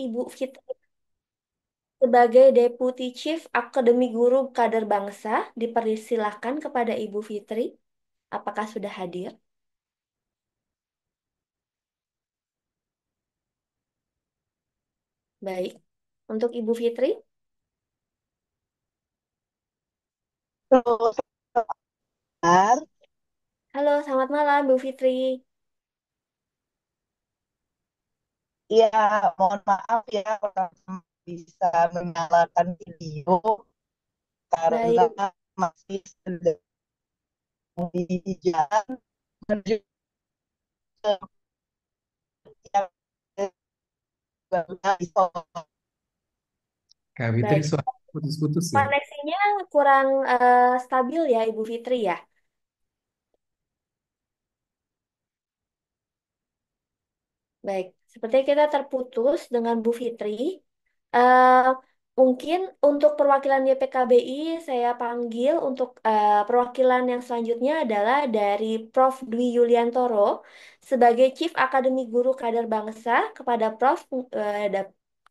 Ibu Fitri sebagai Deputy Chief Akademi Guru Kader Bangsa, dipersilahkan kepada Ibu Fitri. Apakah sudah hadir? Baik. Untuk Ibu Fitri, Terus, Sar. halo, selamat malam, Bu Fitri. Ya, mohon maaf ya kalau bisa menyalakan video karena Baik, masih sedang di jalan menuju ke yang Isola. Kak Fitri baik. suara putus-putus ya. Koneksinya kurang stabil ya, Ibu Fitri ya. Baik, sepertinya kita terputus dengan Bu Fitri. Eh, Mungkin untuk perwakilan YPKBI saya panggil untuk perwakilan yang selanjutnya adalah dari Prof. Dwi Yuliantoro sebagai Chief Akademi Guru Kader Bangsa. Kepada Prof.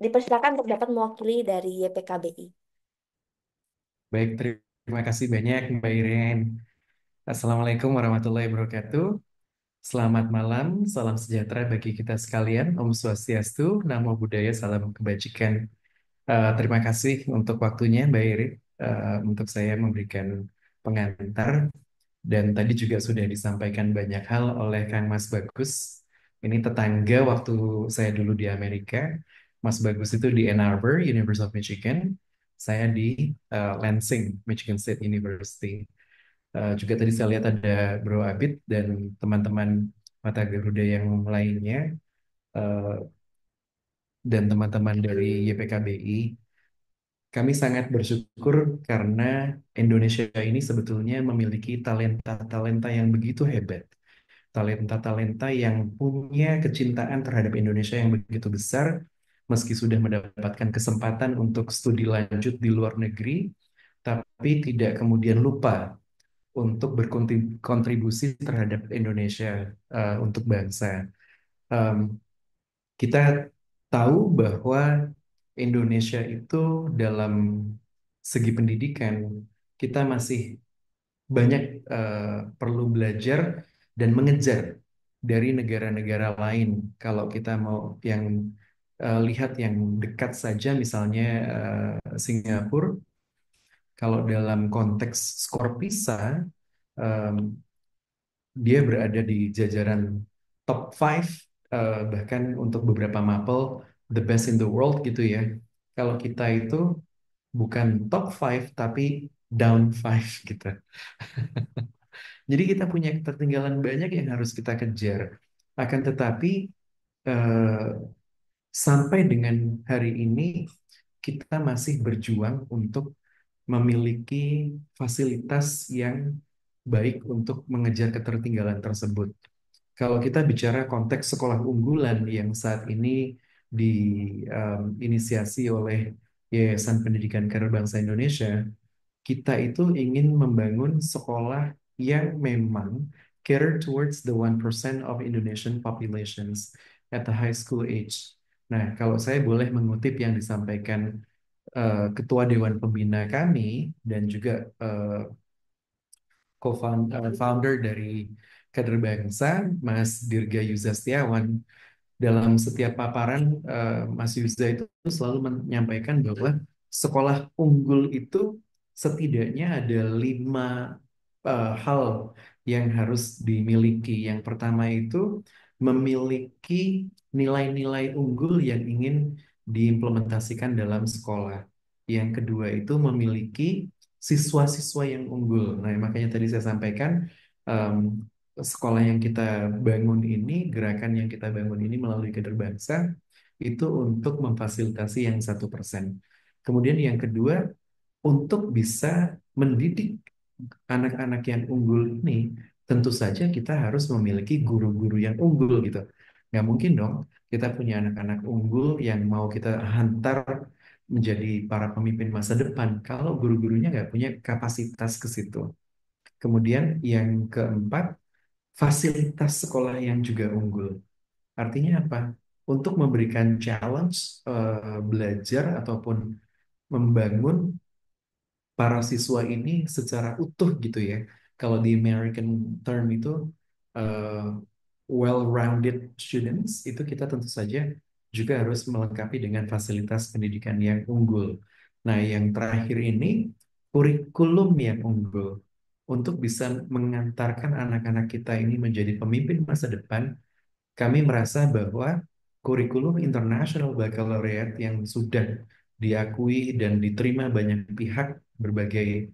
Dipersilakan untuk dapat mewakili dari YPKBI. Baik, terima kasih banyak Mbak Iren. Assalamualaikum warahmatullahi wabarakatuh. Selamat malam, salam sejahtera bagi kita sekalian. Om Swastiastu, Namo Buddhaya, salam kebajikan. Terima kasih untuk waktunya Mbak Iren, untuk saya memberikan pengantar. Dan tadi juga sudah disampaikan banyak hal oleh Kang Mas Bagus. Ini tetangga waktu saya dulu di Amerika. Mas Bagus itu di Ann Arbor, University of Michigan. Saya di Lansing, Michigan State University. Juga tadi saya lihat ada Bro Abid dan teman-teman Mata Garuda yang lainnya. eh, dan teman-teman dari YPKBI. Kami sangat bersyukur karena Indonesia ini sebetulnya memiliki talenta-talenta yang begitu hebat, talenta-talenta yang punya kecintaan terhadap Indonesia yang begitu besar, meski sudah mendapatkan kesempatan untuk studi lanjut di luar negeri, tapi tidak kemudian lupa untuk berkontribusi terhadap Indonesia, untuk bangsa. Em, kita tahu bahwa Indonesia itu dalam segi pendidikan kita masih banyak perlu belajar dan mengejar dari negara-negara lain. Kalau kita mau yang lihat yang dekat saja, misalnya Singapura, kalau dalam konteks skor PISA, em, dia berada di jajaran top 5, bahkan untuk beberapa mapel the best in the world gitu ya. Kalau kita itu bukan top 5 tapi down 5 gitu. Jadi kita punya ketertinggalan banyak yang harus kita kejar. Akan tetapi eh, sampai dengan hari ini kita masih berjuang untuk memiliki fasilitas yang baik untuk mengejar ketertinggalan tersebut. Kalau kita bicara konteks sekolah unggulan yang saat ini diinisiasi oleh Yayasan Pendidikan Kader Bangsa Indonesia, kita itu ingin membangun sekolah yang memang cater towards the 1% of Indonesian populations at the high school age. Nah, kalau saya boleh mengutip yang disampaikan Ketua Dewan Pembina kami dan juga co-founder dari Kader Bangsa, Mas Dirga Yuza Setiawan, dalam setiap paparan Mas Yuza itu selalu menyampaikan bahwa sekolah unggul itu setidaknya ada 5 hal yang harus dimiliki. Yang pertama itu memiliki nilai-nilai unggul yang ingin diimplementasikan dalam sekolah. Yang kedua itu memiliki siswa-siswa yang unggul. Nah, makanya tadi saya sampaikan em, sekolah yang kita bangun ini, gerakan yang kita bangun ini melalui Kader Bangsa itu untuk memfasilitasi yang 1%. Kemudian yang kedua, untuk bisa mendidik anak-anak yang unggul ini, tentu saja kita harus memiliki guru-guru yang unggul gitu. Nggak mungkin dong kita punya anak-anak unggul yang mau kita hantar menjadi para pemimpin masa depan kalau guru-gurunya nggak punya kapasitas ke situ. Kemudian yang keempat, fasilitas sekolah yang juga unggul. Artinya apa? untuk memberikan challenge belajar ataupun membangun para siswa ini secara utuh gitu ya. Kalau di American term itu uh, well-rounded students itu kita tentu saja juga harus melengkapi dengan fasilitas pendidikan yang unggul. Nah, yang terakhir ini kurikulum yang unggul untuk bisa mengantarkan anak-anak kita ini menjadi pemimpin masa depan. Kami merasa bahwa kurikulum International Baccalaureate yang sudah diakui dan diterima banyak pihak berbagai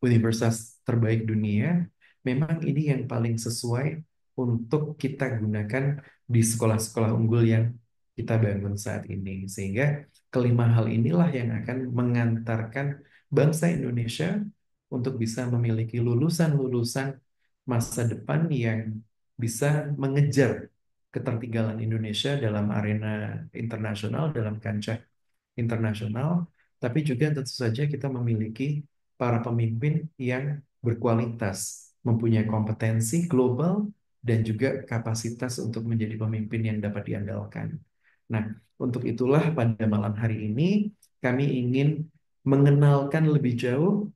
universitas terbaik dunia, memang ini yang paling sesuai untuk kita gunakan di sekolah-sekolah unggul yang kita bangun saat ini. Sehingga kelima hal inilah yang akan mengantarkan bangsa Indonesia untuk bisa memiliki lulusan-lulusan masa depan yang bisa mengejar ketertinggalan Indonesia dalam arena internasional, dalam kancah internasional, tapi juga tentu saja kita memiliki para pemimpin yang berkualitas, mempunyai kompetensi global, dan juga kapasitas untuk menjadi pemimpin yang dapat diandalkan. Nah, untuk itulah pada malam hari ini kami ingin mengenalkan lebih jauh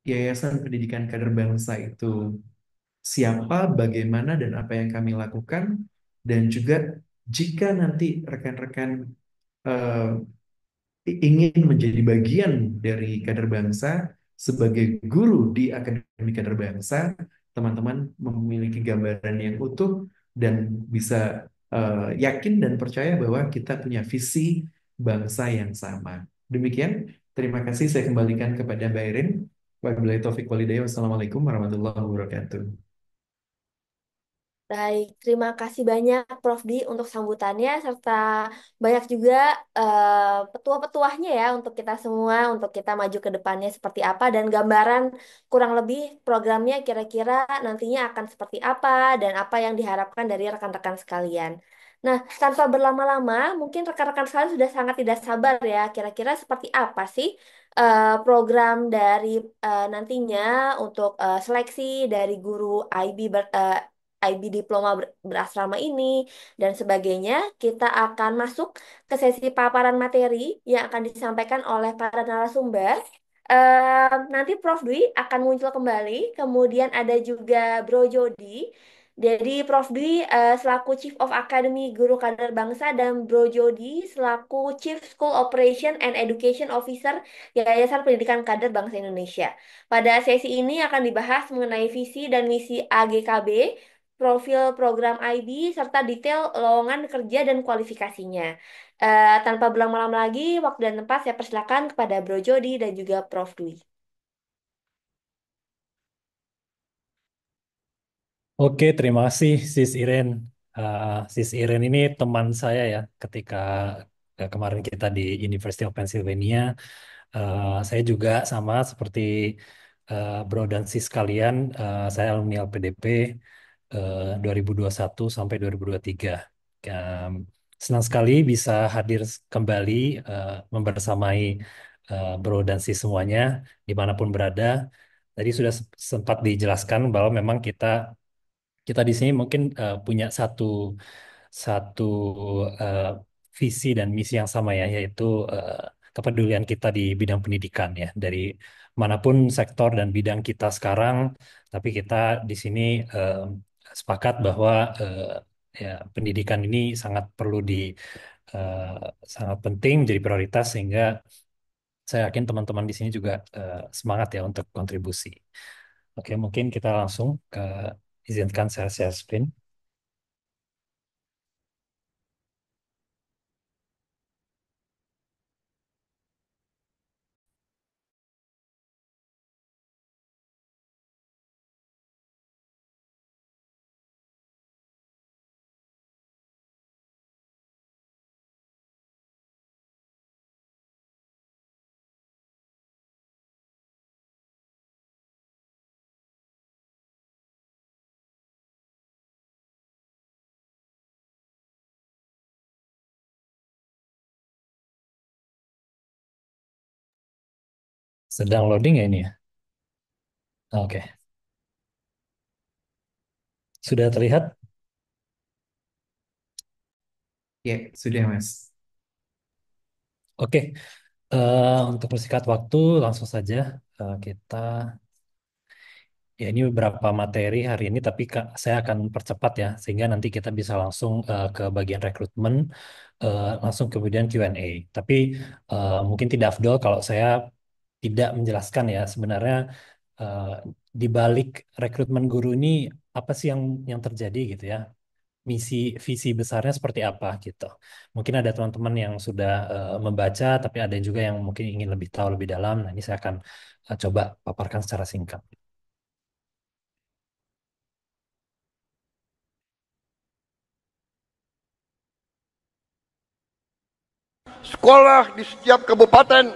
Yayasan Pendidikan Kader Bangsa itu siapa, bagaimana, dan apa yang kami lakukan. Dan juga jika nanti rekan-rekan eh, ingin menjadi bagian dari kader bangsa sebagai guru di Akademi Kader Bangsa, teman-teman memiliki gambaran yang utuh dan bisa yakin dan percaya bahwa kita punya visi bangsa yang sama. Demikian, terima kasih saya kembalikan kepada Mbak Irin. Wabillahi taufiq walhidayah. Wassalamualaikum warahmatullahi wabarakatuh. Baik, terima kasih banyak Prof. Di untuk sambutannya serta banyak juga petuah-petuahnya ya untuk kita semua, untuk kita maju ke depannya seperti apa dan gambaran kurang lebih programnya kira-kira nantinya akan seperti apa dan apa yang diharapkan dari rekan-rekan sekalian. Nah, tanpa berlama-lama, mungkin rekan-rekan sekalian sudah sangat tidak sabar ya, kira-kira seperti apa sih program dari nantinya untuk seleksi dari guru IB IB Diploma Berasrama ini dan sebagainya, kita akan masuk ke sesi paparan materi yang akan disampaikan oleh para narasumber. Nanti Prof. Dwi akan muncul kembali, kemudian ada juga Bro Jody. Jadi Prof. Dwi selaku Chief of Academy Guru Kader Bangsa dan Bro Jody selaku Chief School Operation and Education Officer Yayasan Pendidikan Kader Bangsa Indonesia. Pada sesi ini akan dibahas mengenai visi dan misi AGKB, profil program IB, serta detail lowongan kerja dan kualifikasinya. Tanpa berlama-lama lagi, waktu dan tempat saya persilakan kepada Bro Jody dan juga Prof. Dwi. Oke, terima kasih Sis Iren. Sis Iren ini teman saya ya ketika kemarin kita di University of Pennsylvania. Saya juga sama seperti Bro dan Sis kalian. Saya alumni LPDP 2021 sampai 2023. Um, Senang sekali bisa hadir kembali membersamai Bro dan Sis semuanya dimanapun berada. Tadi sudah sempat dijelaskan bahwa memang kita di sini mungkin punya satu satu eh, visi dan misi yang sama ya, yaitu kepedulian kita di bidang pendidikan ya, dari manapun sektor dan bidang kita sekarang, tapi kita di sini eh, sepakat bahwa ya pendidikan ini sangat perlu eh, sangat penting jadi prioritas, sehingga saya yakin teman-teman di sini juga semangat ya untuk kontribusi. Oke, mungkin kita langsung ke izinkan saya share screen. Sedang loading ya ini ya? Oke, sudah terlihat? Ya, sudah Mas. Oke, untuk persingkat waktu langsung saja kita ya ini beberapa materi hari ini, tapi saya akan percepat ya, sehingga nanti kita bisa langsung ke bagian rekrutmen, langsung kemudian Q&A. Tapi mungkin tidak afdol kalau saya tidak menjelaskan ya sebenarnya eh, di balik rekrutmen guru ini apa sih yang terjadi gitu ya. Misi visi besarnya seperti apa gitu. Mungkin ada teman-teman yang sudah membaca, tapi ada juga yang mungkin ingin lebih tahu lebih dalam. Nah, ini saya akan coba paparkan secara singkat. Sekolah di setiap kabupaten,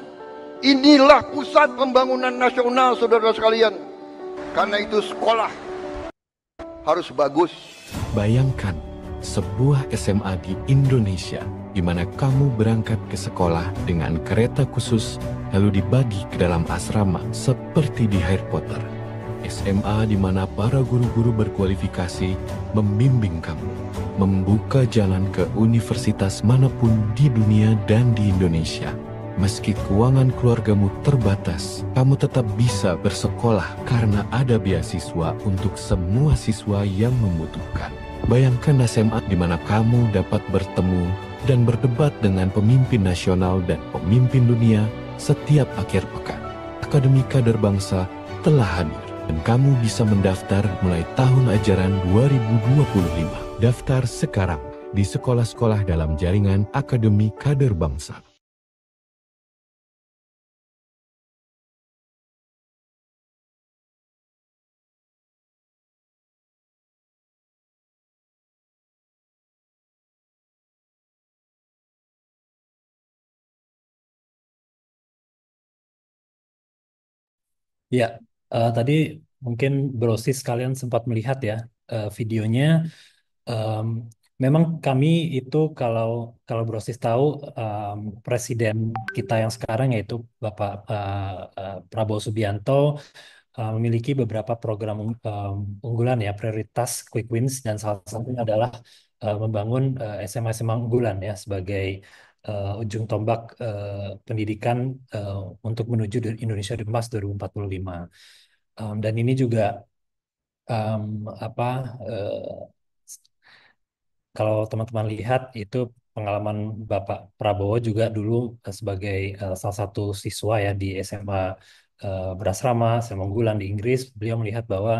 inilah pusat pembangunan nasional, saudara sekalian. Karena itu sekolah harus bagus. Bayangkan sebuah SMA di Indonesia di mana kamu berangkat ke sekolah dengan kereta khusus lalu dibagi ke dalam asrama seperti di Harry Potter. SMA di mana para guru-guru berkualifikasi membimbing kamu, membuka jalan ke universitas manapun di dunia dan di Indonesia. Meski keuangan keluargamu terbatas, kamu tetap bisa bersekolah karena ada beasiswa untuk semua siswa yang membutuhkan. Bayangkan SMA di mana kamu dapat bertemu dan berdebat dengan pemimpin nasional dan pemimpin dunia setiap akhir pekan. Akademi Kader Bangsa telah hadir dan kamu bisa mendaftar mulai tahun ajaran 2025. Daftar sekarang di sekolah-sekolah dalam jaringan Akademi Kader Bangsa. Ya, tadi mungkin Brosis kalian sempat melihat ya videonya. Em, Memang kami itu kalau kalau Brosis tahu, presiden kita yang sekarang yaitu Bapak Prabowo Subianto memiliki beberapa program unggulan ya, prioritas quick wins, dan salah satunya adalah membangun SMA-SMA unggulan ya sebagai ujung tombak pendidikan untuk menuju Indonesia Emas 2045. Dan ini juga em, apa kalau teman-teman lihat itu pengalaman Bapak Prabowo juga dulu sebagai salah satu siswa ya di SMA berasrama, SMA unggulan di Inggris, beliau melihat bahwa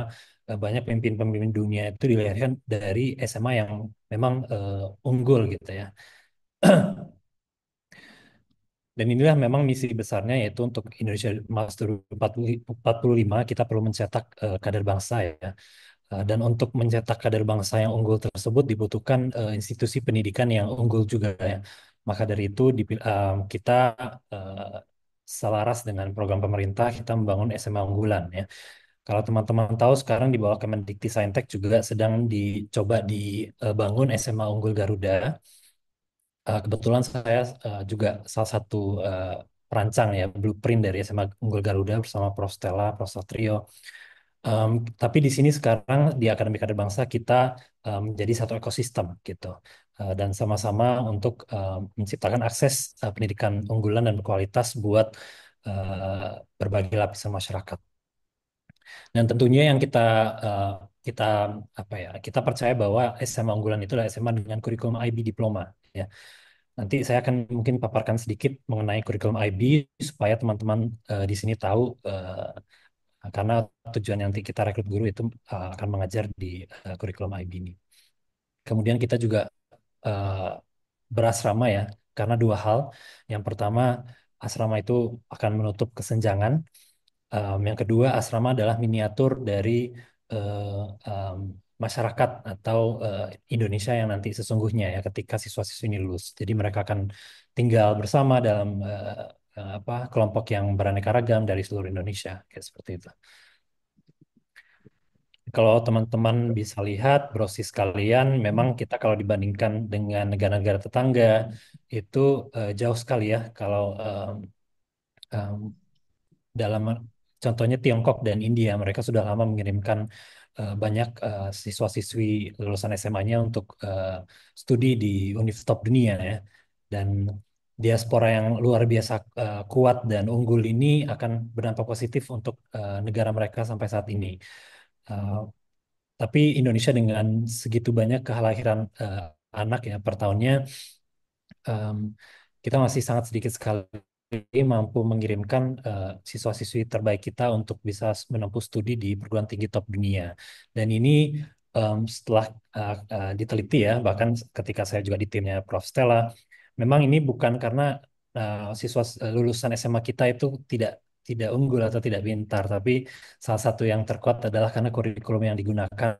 banyak pemimpin-pemimpin dunia itu dilahirkan dari SMA yang memang unggul gitu ya. Dan inilah memang misi besarnya, yaitu untuk Indonesia Emas 2045 kita perlu mencetak kader bangsa ya. Dan untuk mencetak kader bangsa yang unggul tersebut dibutuhkan institusi pendidikan yang unggul juga ya. Maka dari itu kita eh, selaras dengan program pemerintah, kita membangun SMA unggulan ya. Kalau teman-teman tahu, sekarang di bawah Kemendikti juga sedang dicoba dibangun SMA Unggul Garuda. Kebetulan saya juga salah satu perancang ya blueprint dari SMA Unggul Garuda bersama Prof. Stella, Prof. Satrio. Tapi di sini sekarang di Akademi Kader Bangsa kita menjadi satu ekosistem gitu. Dan sama-sama untuk menciptakan akses pendidikan unggulan dan berkualitas buat berbagai lapisan masyarakat. Dan tentunya yang eh, kita kita percaya bahwa SMA unggulan itu adalah SMA dengan kurikulum IB diploma ya. Nanti saya akan mungkin paparkan sedikit mengenai kurikulum IB supaya teman-teman di sini tahu, karena tujuan nanti kita rekrut guru itu akan mengajar di kurikulum IB ini. Kemudian kita juga eh, berasrama ya, karena dua hal. Yang pertama, asrama itu akan menutup kesenjangan. Yang kedua, asrama adalah miniatur dari eh, em, masyarakat atau Indonesia yang nanti sesungguhnya ya ketika siswa-siswi ini lulus. Jadi mereka akan tinggal bersama dalam kelompok yang beraneka ragam dari seluruh Indonesia, kayak seperti itu. Kalau teman-teman bisa lihat, brosis kalian, memang kita kalau dibandingkan dengan negara-negara tetangga itu jauh sekali ya. Kalau em, dalam contohnya Tiongkok dan India, mereka sudah lama mengirimkan banyak siswa-siswi lulusan SMA-nya untuk studi di universitas top dunia ya. Dan diaspora yang luar biasa kuat dan unggul ini akan berdampak positif untuk negara mereka sampai saat ini. Eh, tapi Indonesia dengan segitu banyak kelahiran anak ya per tahunnya, em, kita masih sangat sedikit sekali mampu mengirimkan siswa-siswi terbaik kita untuk bisa menempuh studi di perguruan tinggi top dunia. Dan ini setelah diteliti ya, bahkan ketika saya juga di timnya Prof. Stella, memang ini bukan karena siswa lulusan SMA kita itu tidak tidak unggul atau tidak pintar, tapi salah satu yang terkuat adalah karena kurikulum yang digunakan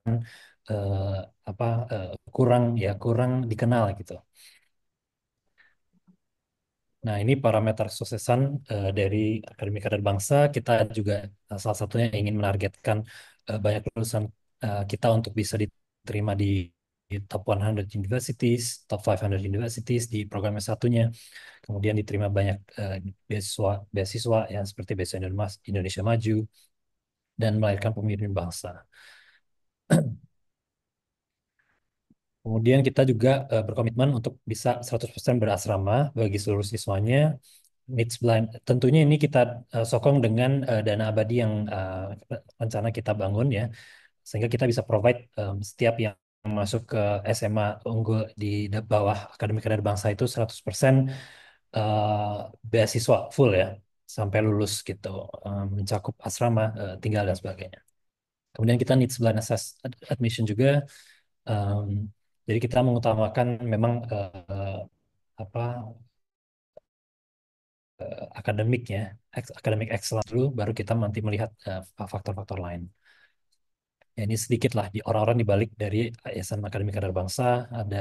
eh, apa kurang dikenal gitu. Nah, ini parameter kesuksesan dari Akademi Kader Bangsa. Kita juga salah satunya ingin menargetkan banyak lulusan kita untuk bisa diterima di top 100 universities, top 500 universities di program S1-nya. Kemudian diterima banyak beasiswa beasiswa yang seperti beasiswa Indonesia Maju dan melahirkan pemimpin bangsa. Kemudian kita juga berkomitmen untuk bisa 100% berasrama bagi seluruh siswanya. Needs blind. Tentunya ini kita sokong dengan dana abadi yang rencana kita bangun ya, sehingga kita bisa provide setiap yang masuk ke SMA unggul di bawah Akademi Kader Bangsa itu 100% beasiswa full ya, sampai lulus gitu, mencakup asrama, tinggal dan sebagainya. Kemudian kita needs blind assess admission juga. em, jadi kita mengutamakan memang apa akademiknya, akademik excellence dulu, baru kita nanti melihat faktor-faktor lain. Ya, ini sedikit lah di orang-orang di balik dari Yayasan Akademi Kader Bangsa. Ada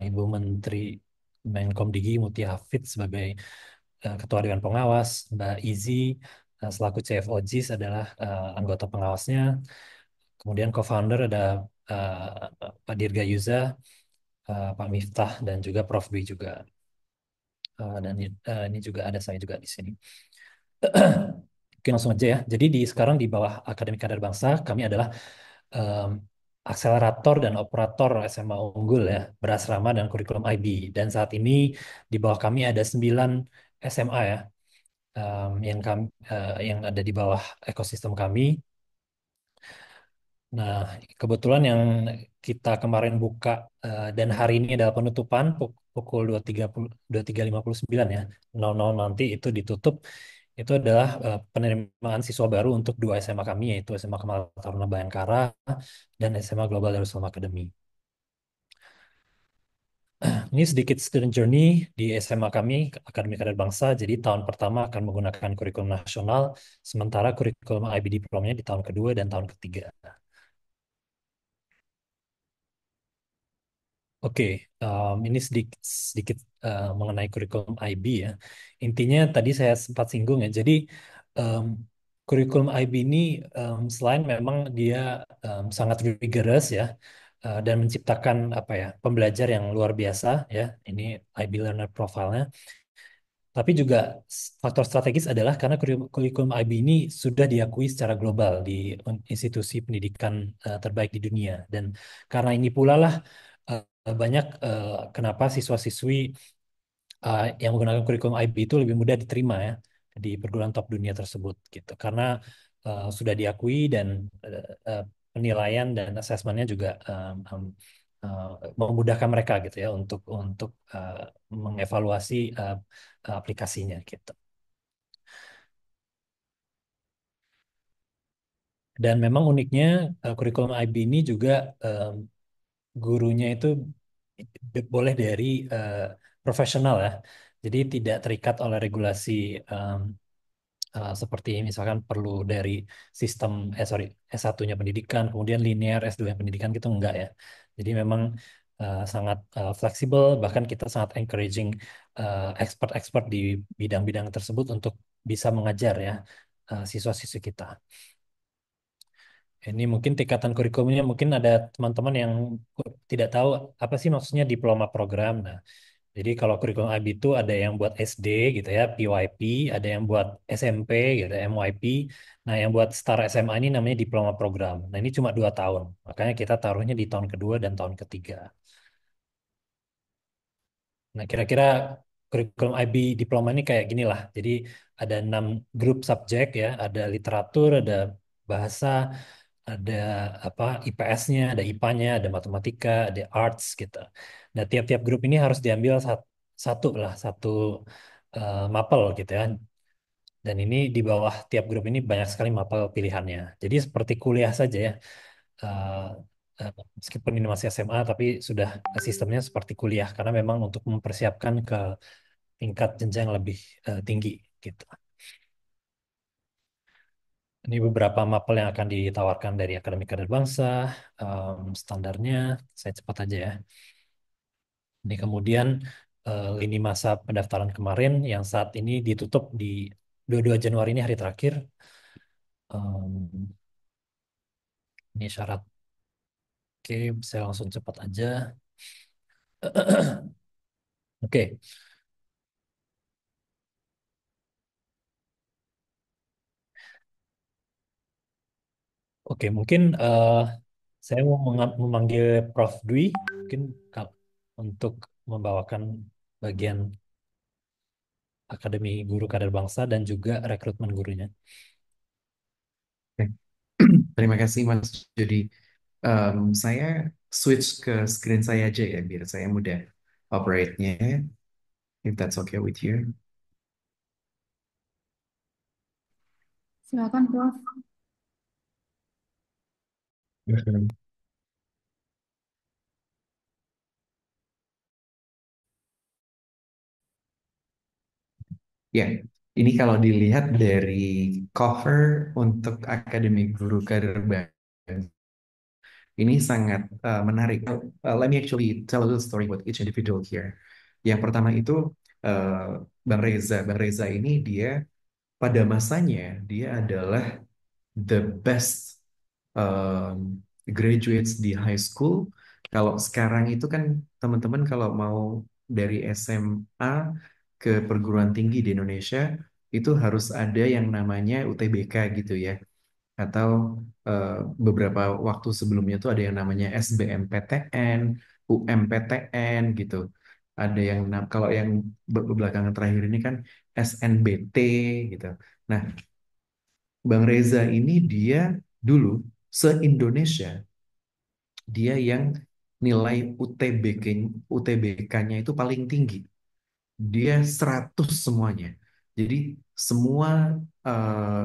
Ibu Menteri Menkomdigi Mutia Hafid sebagai Ketua Dewan Pengawas, Mbak Izi selaku CFO-JIS adalah anggota pengawasnya. Kemudian co-founder ada Pak Dirga Yuza, Pak Miftah, dan juga Prof. Dwi juga. Dan ini juga ada saya juga di sini. Oke, langsung aja ya. Jadi sekarang di bawah Akademi Kader Bangsa, kami adalah em, akselerator dan operator SMA unggul ya, berasrama dan kurikulum IB. Dan saat ini di bawah kami ada 9 SMA ya, yang ada di bawah ekosistem kami. Nah, kebetulan yang kita kemarin buka dan hari ini adalah penutupan pukul 23.59 ya, 00 nanti itu ditutup. Itu adalah penerimaan siswa baru untuk 2 SMA kami, yaitu SMA Kemal Taruna Bayangkara dan SMA Global Darussalam Academy. Ini sedikit student journey di SMA kami, Akademi Kader Bangsa. Jadi tahun pertama akan menggunakan kurikulum nasional, sementara kurikulum IB diplomanya di tahun kedua dan tahun ketiga. Oke, ini sedikit, sedikit mengenai kurikulum IB ya. Intinya tadi saya sempat singgung ya. Jadi em, kurikulum IB ini selain memang dia sangat rigorous ya dan menciptakan apa ya pembelajar yang luar biasa ya. Ini IB learner profile-nya. Tapi juga faktor strategis adalah karena kurikulum IB ini sudah diakui secara global di institusi pendidikan terbaik di dunia. Dan karena ini pula lah banyak kenapa siswa-siswi yang menggunakan kurikulum IB itu lebih mudah diterima ya di perguruan top dunia tersebut gitu. Karena sudah diakui dan penilaian dan asesmennya juga memudahkan mereka gitu ya untuk mengevaluasi aplikasinya gitu. Dan memang uniknya kurikulum IB ini juga gurunya itu boleh dari profesional ya. Jadi tidak terikat oleh regulasi seperti misalkan perlu dari sistem S1-nya pendidikan, kemudian linear S2 pendidikan gitu enggak ya. Jadi memang sangat fleksibel, bahkan kita sangat encouraging expert-expert di bidang-bidang tersebut untuk bisa mengajar ya siswa-siswi kita. Ini mungkin tingkatan kurikulumnya mungkin ada teman-teman yang tidak tahu apa sih maksudnya diploma program. Nah, Jadi kalau kurikulum IB itu ada yang buat SD gitu ya, PYP, ada yang buat SMP gitu, MYP. Nah, yang buat setara SMA ini namanya diploma program. Nah, ini cuma 2 tahun. Makanya kita taruhnya di tahun kedua dan tahun ketiga. Nah, kira-kira kurikulum IB diploma ini kayak gini lah. Jadi ada 6 grup subjek ya, ada literatur, ada bahasa, ada apa IPS-nya, ada IPA-nya, ada matematika, ada arts gitu. Nah, tiap-tiap grup ini harus diambil satu lah, satu mapel gitu ya. Dan ini di bawah tiap grup ini banyak sekali mapel pilihannya. Jadi seperti kuliah saja ya. Eh, eh, Meskipun ini masih SMA, tapi sudah sistemnya seperti kuliah karena memang untuk mempersiapkan ke tingkat jenjang lebih tinggi gitu. Ini beberapa mapel yang akan ditawarkan dari Akademi Kader Bangsa. Standarnya, saya cepat aja ya. Ini kemudian lini masa pendaftaran kemarin yang saat ini ditutup di 22 Januari ini hari terakhir. Em, ini syarat. Oke, saya langsung cepat aja. Oke, oke, mungkin saya mau memanggil Prof. Dwi, mungkin untuk membawakan bagian Akademi Guru Kader Bangsa dan juga rekrutmen gurunya. Oke. Terima kasih Mas Jody. Saya switch ke screen saya aja ya, biar saya mudah operate-nya, if that's okay with you. Silakan, Prof. Mhm. Ya, ini kalau dilihat dari cover untuk Akademi Guru Kader Bangsa, ini sangat menarik. Let me actually tell a little story about each individual here. Yang pertama itu Bang Reza. Bang Reza ini dia pada masanya dia adalah the best graduates di high school. Kalau sekarang itu kan teman-teman kalau mau dari SMA ke perguruan tinggi di Indonesia itu harus ada yang namanya UTBK gitu ya. Atau eh, beberapa waktu sebelumnya itu ada yang namanya SBMPTN, UMPTN gitu. Ada yang kalau yang belakangan terakhir ini kan SNBT gitu. Nah, Bang Reza ini dia dulu se-Indonesia dia yang nilai UTBK-nya itu paling tinggi. Dia 100 semuanya. Jadi semua eh,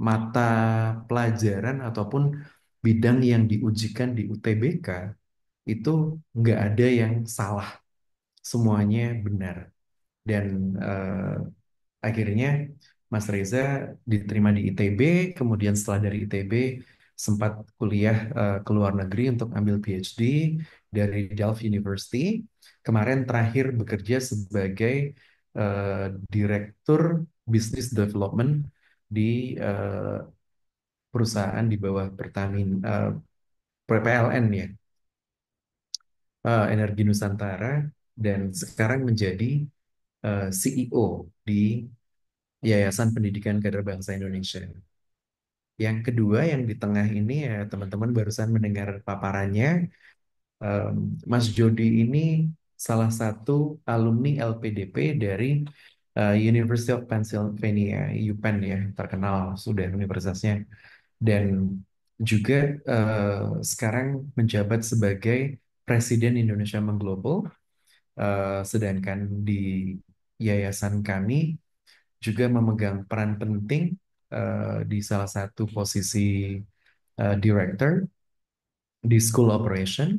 mata pelajaran ataupun bidang yang diujikan di UTBK itu nggak ada yang salah. Semuanya benar. Dan akhirnya Mas Reza diterima di ITB, kemudian setelah dari ITB sempat kuliah ke luar negeri untuk ambil PhD dari Delft University. Kemarin terakhir bekerja sebagai Direktur Business Development di perusahaan di bawah Pertamina, PLN ya, Energi Nusantara, dan sekarang menjadi CEO di Yayasan Pendidikan Kader Bangsa Indonesia. Yang kedua, yang di tengah ini ya teman-teman barusan mendengar paparannya, Mas Jody ini salah satu alumni LPDP dari University of Pennsylvania, UPenn ya, terkenal sudah universitasnya. Dan juga sekarang menjabat sebagai Presiden Indonesia Mengglobal, sedangkan di yayasan kami juga memegang peran penting di salah satu posisi director di School Operation.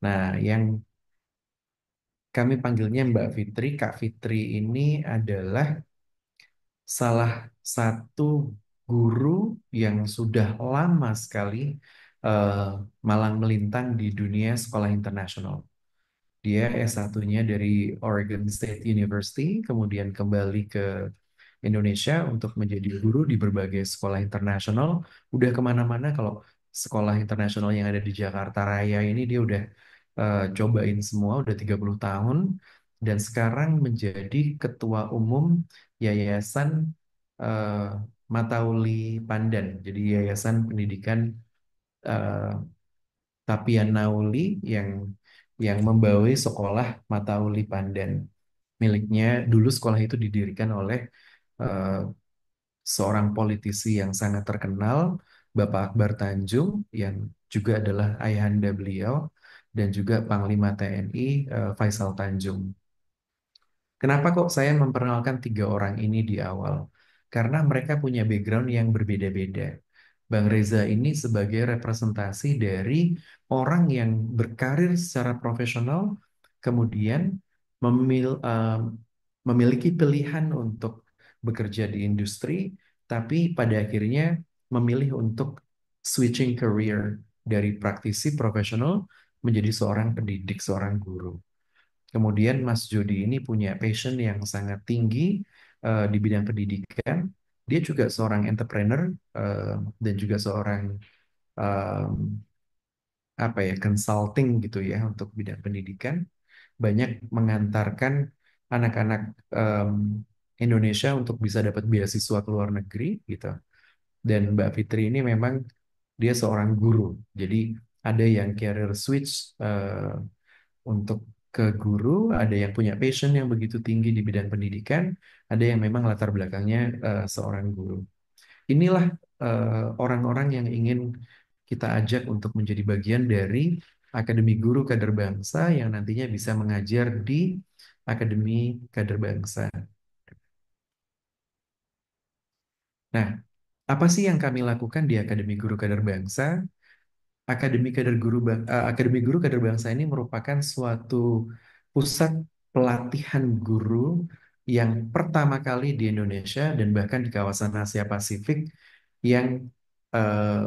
Nah, yang kami panggilnya Mbak Fitri, Kak Fitri ini adalah salah satu guru yang sudah lama sekali eh, malang melintang di dunia sekolah internasional. Dia S1-nya dari Oregon State University, kemudian kembali ke Indonesia untuk menjadi guru di berbagai sekolah internasional. Udah kemana-mana, kalau sekolah internasional yang ada di Jakarta Raya ini dia udah cobain semua, udah 30 tahun. dan sekarang menjadi Ketua Umum Yayasan eh, Matauli Pandan. Jadi Yayasan Pendidikan eh, Tapian Nauli yang membawa sekolah Matauli Pandan. Miliknya dulu sekolah itu didirikan oleh eh, seorang politisi yang sangat terkenal, Bapak Akbar Tanjung, yang juga adalah ayahanda beliau, dan juga Panglima TNI Faisal Tanjung. Kenapa kok saya memperkenalkan tiga orang ini di awal? Karena mereka punya background yang berbeda-beda. Bang Reza ini sebagai representasi dari orang yang berkarir secara profesional, kemudian memiliki pilihan untuk bekerja di industri, tapi pada akhirnya memilih untuk switching career dari praktisi profesional menjadi seorang pendidik, seorang guru. Kemudian Mas Jody ini punya passion yang sangat tinggi di bidang pendidikan. Dia juga seorang entrepreneur eh, dan juga seorang em, apa ya consulting gitu ya untuk bidang pendidikan. Banyak mengantarkan anak-anak em, Indonesia untuk bisa dapat beasiswa ke luar negeri gitu. Dan Mbak Fitri ini memang dia seorang guru. Jadi ada yang career switch untuk ke guru, ada yang punya passion yang begitu tinggi di bidang pendidikan, ada yang memang latar belakangnya seorang guru. Inilah orang-orang yang ingin kita ajak untuk menjadi bagian dari Akademi Guru Kader Bangsa yang nantinya bisa mengajar di Akademi Kader Bangsa. Nah, apa sih yang kami lakukan di Akademi Guru Kader Bangsa? Akademi Guru Kader Bangsa ini merupakan suatu pusat pelatihan guru yang pertama kali di Indonesia dan bahkan di kawasan Asia Pasifik yang eh,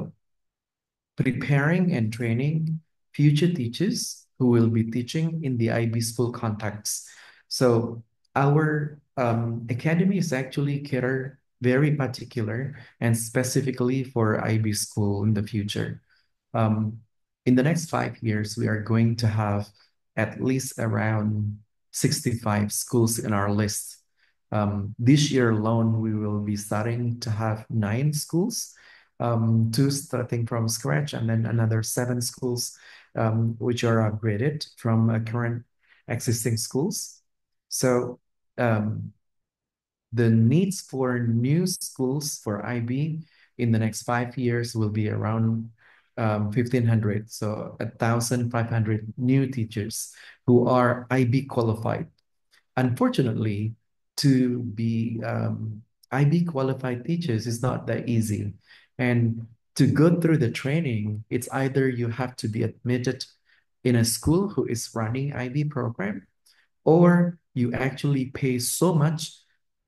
preparing and training future teachers who will be teaching in the IB school context. So our academy is actually catered very particular and specifically for IB school in the future. Um, in the next 5 years, we are going to have at least around 65 schools in our list. This year alone, we will be starting to have 9 schools, two starting from scratch, and then another 7 schools which are upgraded from current existing schools. So the needs for new schools for IB in the next 5 years will be around 1,500, so 1,500 new teachers who are IB qualified. Unfortunately, to be IB qualified teachers is not that easy. And to go through the training, it's either you have to be admitted in a school who is running IB program, or you actually pay so much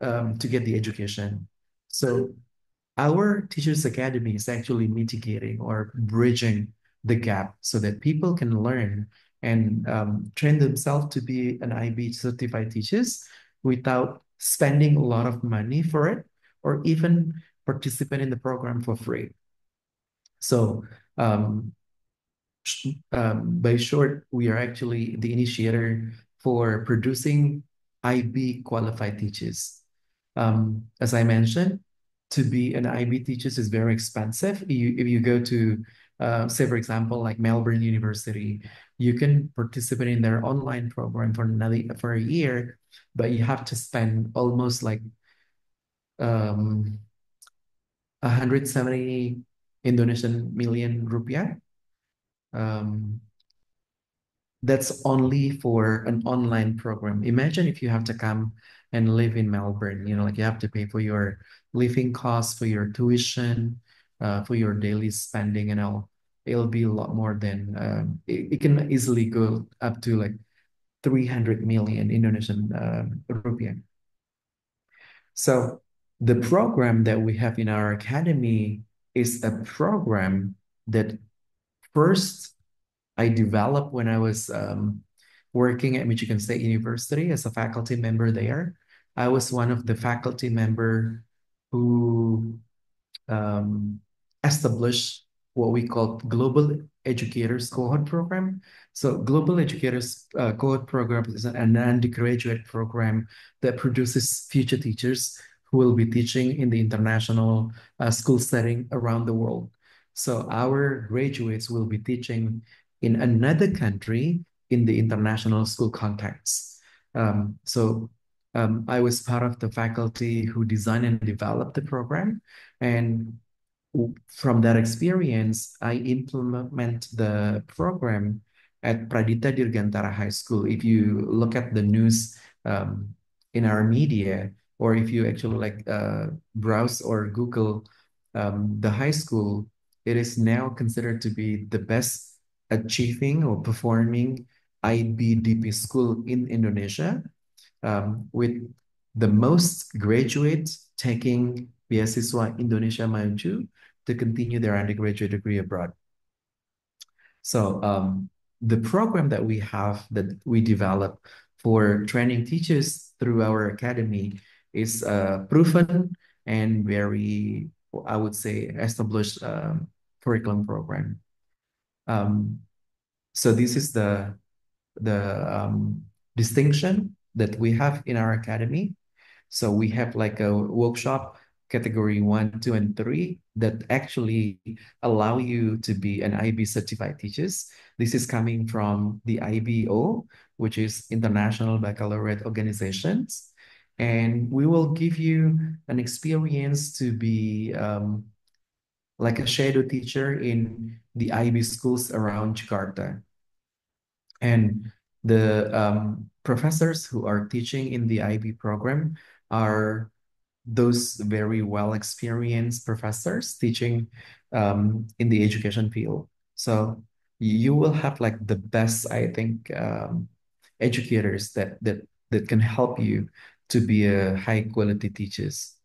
to get the education. So our Teachers Academy is actually mitigating or bridging the gap so that people can learn and train themselves to be an IB certified teachers without spending a lot of money for it or even participate in the program for free. So by short, we are actually the initiator for producing IB qualified teachers. As I mentioned, to be an IB teacher is very expensive. If you go to, say, for example, like Melbourne University, you can participate in their online program for a year, but you have to spend almost like 170 Indonesian million rupiah. That's only for an online program. Imagine if you have to come and live in Melbourne, like you have to pay for your living costs, for your tuition, for your daily spending and all. It'll be a lot more than, it can easily go up to like 300 million Indonesian rupiah. So the program that we have in our academy is a program that first I developed when I was working at Michigan State University as a faculty member there. I was one of the faculty member who established what we call Global Educators Cohort Program. So Global Educators Cohort Program is an undergraduate program that produces future teachers who will be teaching in the international school setting around the world. So our graduates will be teaching in another country in the international school context. I was part of the faculty who designed and developed the program, and from that experience, I implement the program at Pradita Dirgantara High School. If you look at the news in our media, or if you actually browse or Google the high school, it is now considered to be the best achieving or performing IBDP school in Indonesia, with the most graduates taking beasiswa Indonesia Maju to continue their undergraduate degree abroad. So the program that we have, that we develop for training teachers through our academy, is a proven and very, I would say, established curriculum program. So this is the distinction that we have in our academy. So we have like a workshop category 1, 2, and 3 that actually allow you to be an IB certified teachers. This is coming from the IBO, which is International Baccalaureate Organizations. And we will give you an experience to be like a shadow teacher in the IB schools around Jakarta. And the professors who are teaching in the IB program are those very well experienced professors teaching in the education field. So you will have like the best, I think, educators that can help you to be a high quality teachers.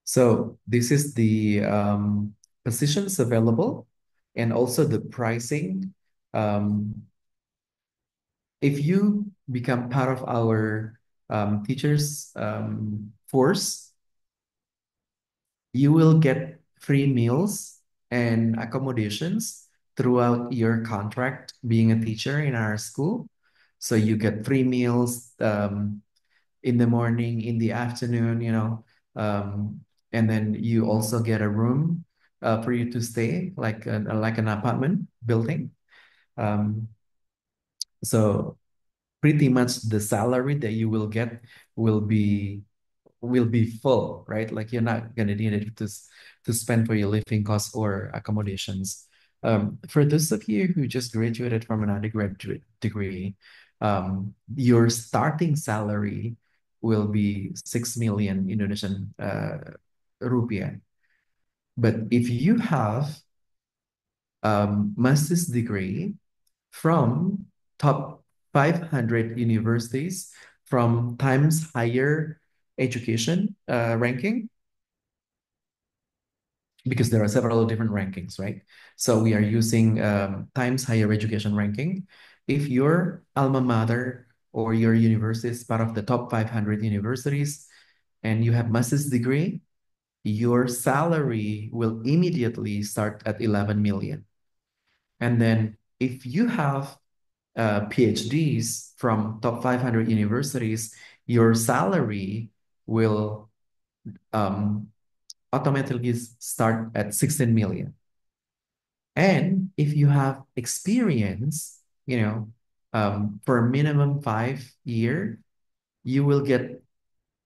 So this is the positions available and also the pricing. If you become part of our teachers force, you will get free meals and accommodations throughout your contract being a teacher in our school. So you get free meals in the morning, in the afternoon, and then you also get a room for you to stay, like an apartment building. So pretty much the salary that you will get will be full, right? Like you're not gonna need it to spend for your living costs or accommodations. For those of you who just graduated from an undergraduate degree, your starting salary will be 6 million Indonesian rupiah. But if you have master's degree from top 500 universities from Times Higher Education ranking, because there are several different rankings, right? So we are using Times Higher Education ranking. If your alma mater or your university is part of the top 500 universities and you have master's degree, your salary will immediately start at 11 million. And then if you have PhDs from top 500 universities, your salary will automatically start at 16 million. And if you have experience, for a minimum 5 year, you will get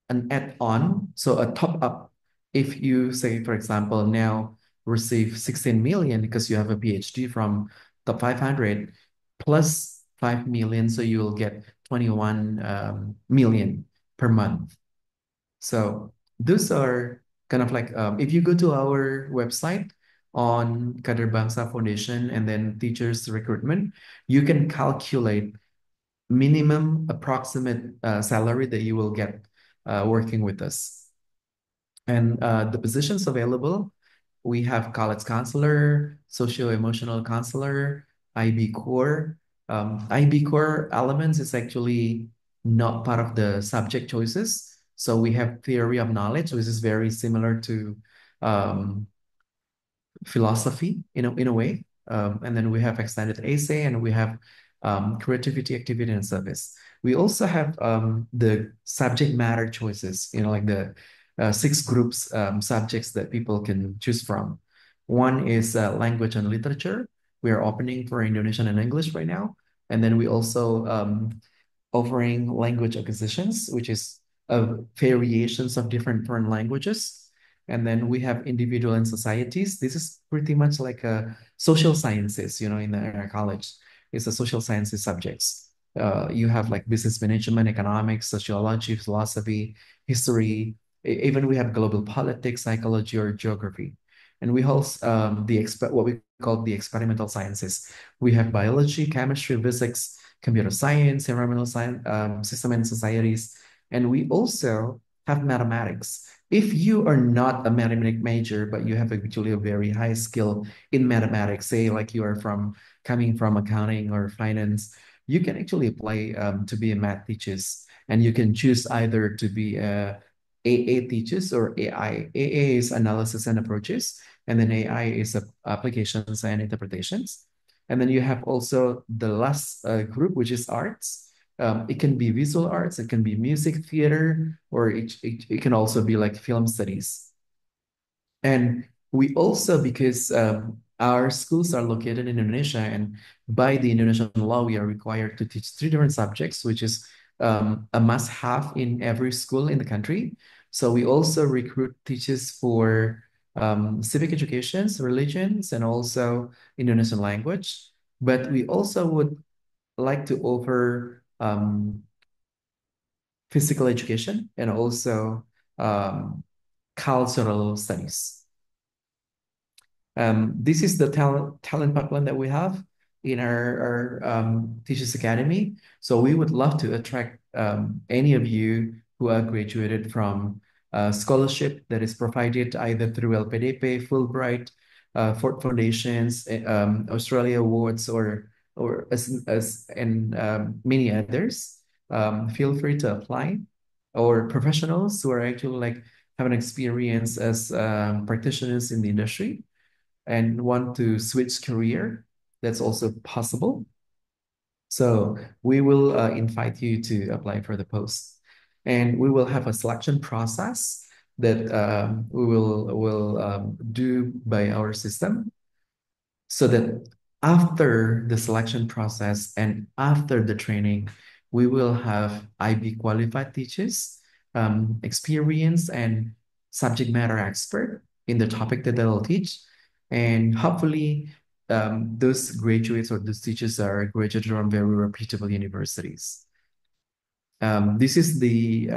an add-on, so a top-up. If you say, for example, now receive 16 million because you have a PhD from top 500 plus 5 million, so you will get 21 million per month. So those are kind of like, if you go to our website on Kader Bangsa Foundation and then teachers recruitment, you can calculate minimum approximate salary that you will get working with us. And the positions available, we have college counselor, socio-emotional counselor, IB core. IB core elements is actually not part of the subject choices. So we have theory of knowledge, which is very similar to philosophy in a way. And then we have extended essay, and we have creativity, activity, and service. We also have the subject matter choices, like the six groups subjects that people can choose from. One is language and literature. We are opening for Indonesian and English right now. And then we also offering language acquisitions, which is variations of different foreign languages. And then we have individual and societies. This is pretty much like a social sciences, in our college. It's a social sciences subjects. You have like business management, economics, sociology, philosophy, history. Even we have global politics, psychology, or geography. And we also what we call the experimental sciences. We have biology, chemistry, physics, computer science, environmental science, system and societies. And we also have mathematics. If you are not a mathematics major, but you have actually a very high skill in mathematics, say like you are coming from accounting or finance, you can actually apply to be a math teachers. And you can choose either to be a AA teachers or AI. AA is analysis and approaches, and then AI is applications and interpretations. And then you have also the last group, which is arts. It can be visual arts, it can be music, theater, or it can also be like film studies. And we also, because our schools are located in Indonesia, and by the Indonesian law, we are required to teach three different subjects, which is a must-have in every school in the country. So we also recruit teachers for civic educations, religions, and also Indonesian language. But we also would like to offer physical education and also cultural studies. This is the talent pipeline that we have in our Teachers Academy. So we would love to attract any of you who are graduated from scholarship that is provided either through LPDP, Fulbright, Ford Foundations, Australia Awards, or and many others. Feel free to apply. Or professionals who are actually like have an experience as practitioners in the industry and want to switch career, that's also possible. So we will invite you to apply for the post, and we will have a selection process that we will do by our system, so that after the selection process and after the training, we will have IB qualified teachers, experience and subject matter expert in the topic that they'll teach. And hopefully, those graduates or those teachers are graduated from very reputable universities. This is the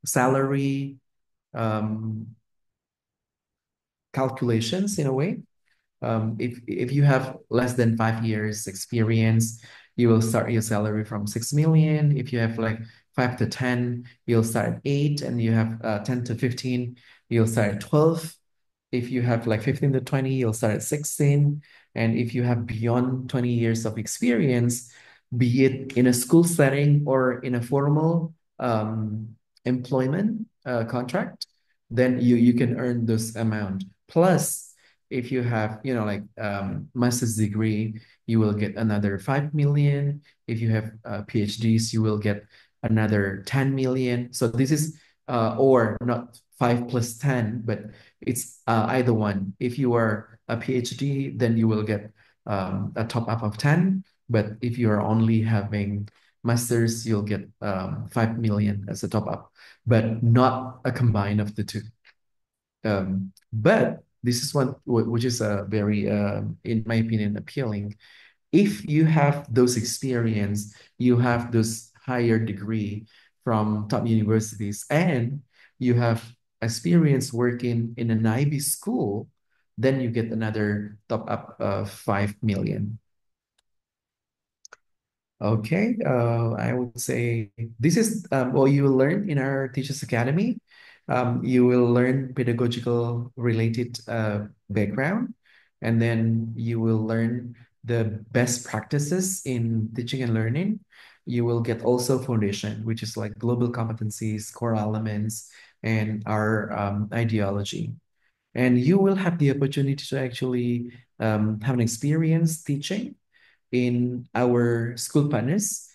salary calculations in a way. If you have less than 5 years experience, you will start your salary from 6 million. If you have like 5 to 10, you'll start at 8, and you have 10 to 15, you'll start at 12. If you have like 15 to 20, you'll start at 16. And if you have beyond 20 years of experience, be it in a school setting or in a formal employment contract, then you can earn this amount. Plus, if you have, like master's degree, you will get another 5 million. If you have PhDs, you will get another 10 million. So this is, or not 5 plus 10, but it's either one. If you are a PhD, then you will get a top up of 10. But if you are only having masters, you'll get 5 million as a top up, but not a combine of the two. But this is one which is a very, in my opinion, appealing. If you have those experience, you have those higher degree from top universities, and you have experience working in an IB school, then you get another top up of 5 million. Okay, I would say this is what you will learn in our Teachers Academy. You will learn pedagogical related background, and then you will learn the best practices in teaching and learning. You will get also foundation, which is like global competencies, core elements, and our ideology. And you will have the opportunity to actually have an experience teaching in our school partners,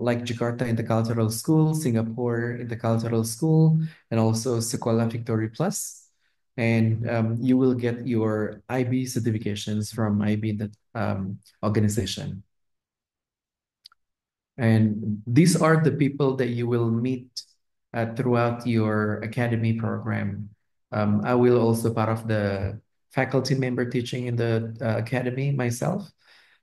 like Jakarta Intercultural School, Singapore Intercultural School, and also Sekolah Victory Plus. And you will get your IB certifications from IB organization. And these are the people that you will meet throughout your academy program. I will also part of the faculty member teaching in the academy myself.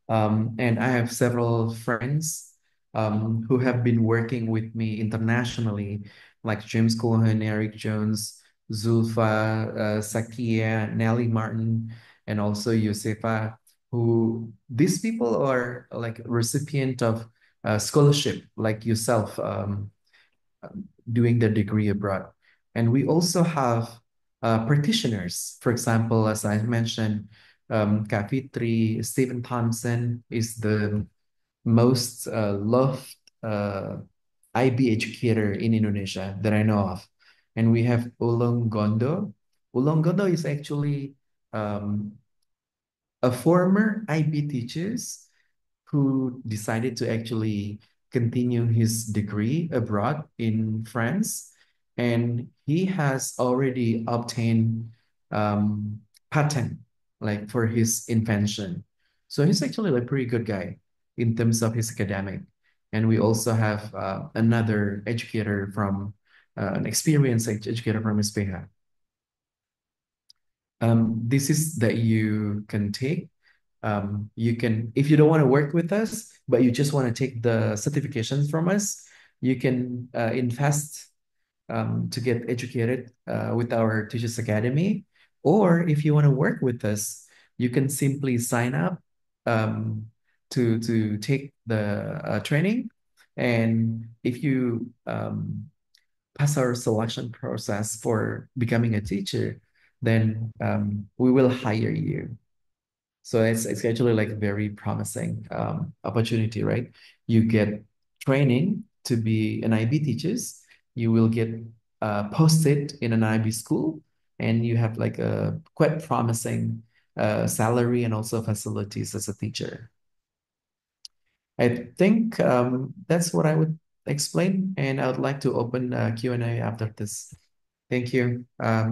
And I have several friends who have been working with me internationally, like James Cohen, Eric Jones, Zulfa, Sakia, Nellie Martin, and also Josefa, who these people are like recipient of scholarship, like yourself, doing the degree abroad. And we also have practitioners. For example, as I mentioned, Kak Fitri, Stephen Thompson is the most loved IB educator in Indonesia that I know of. And we have Ulong Gondo. Ulong Gondo is actually um, a former IB teachers who decided to actually continue his degree abroad in France. And he has already obtained patent like for his invention. So he's actually a pretty good guy in terms of his academic. And we also have another educator from an experienced educator from SPH. This is that you can take. You can, if you don't want to work with us, but you just want to take the certifications from us, you can invest to get educated with our Teachers Academy. Or if you want to work with us, you can simply sign up to take the training. And if you pass our selection process for becoming a teacher, then we will hire you. So it's actually like a very promising opportunity, right? You get training to be an IB teachers. You will get posted in an IB school, and you have like a quite promising salary and also facilities as a teacher. I think that's what I would explain, and I would like to open Q&A after this. Thank you.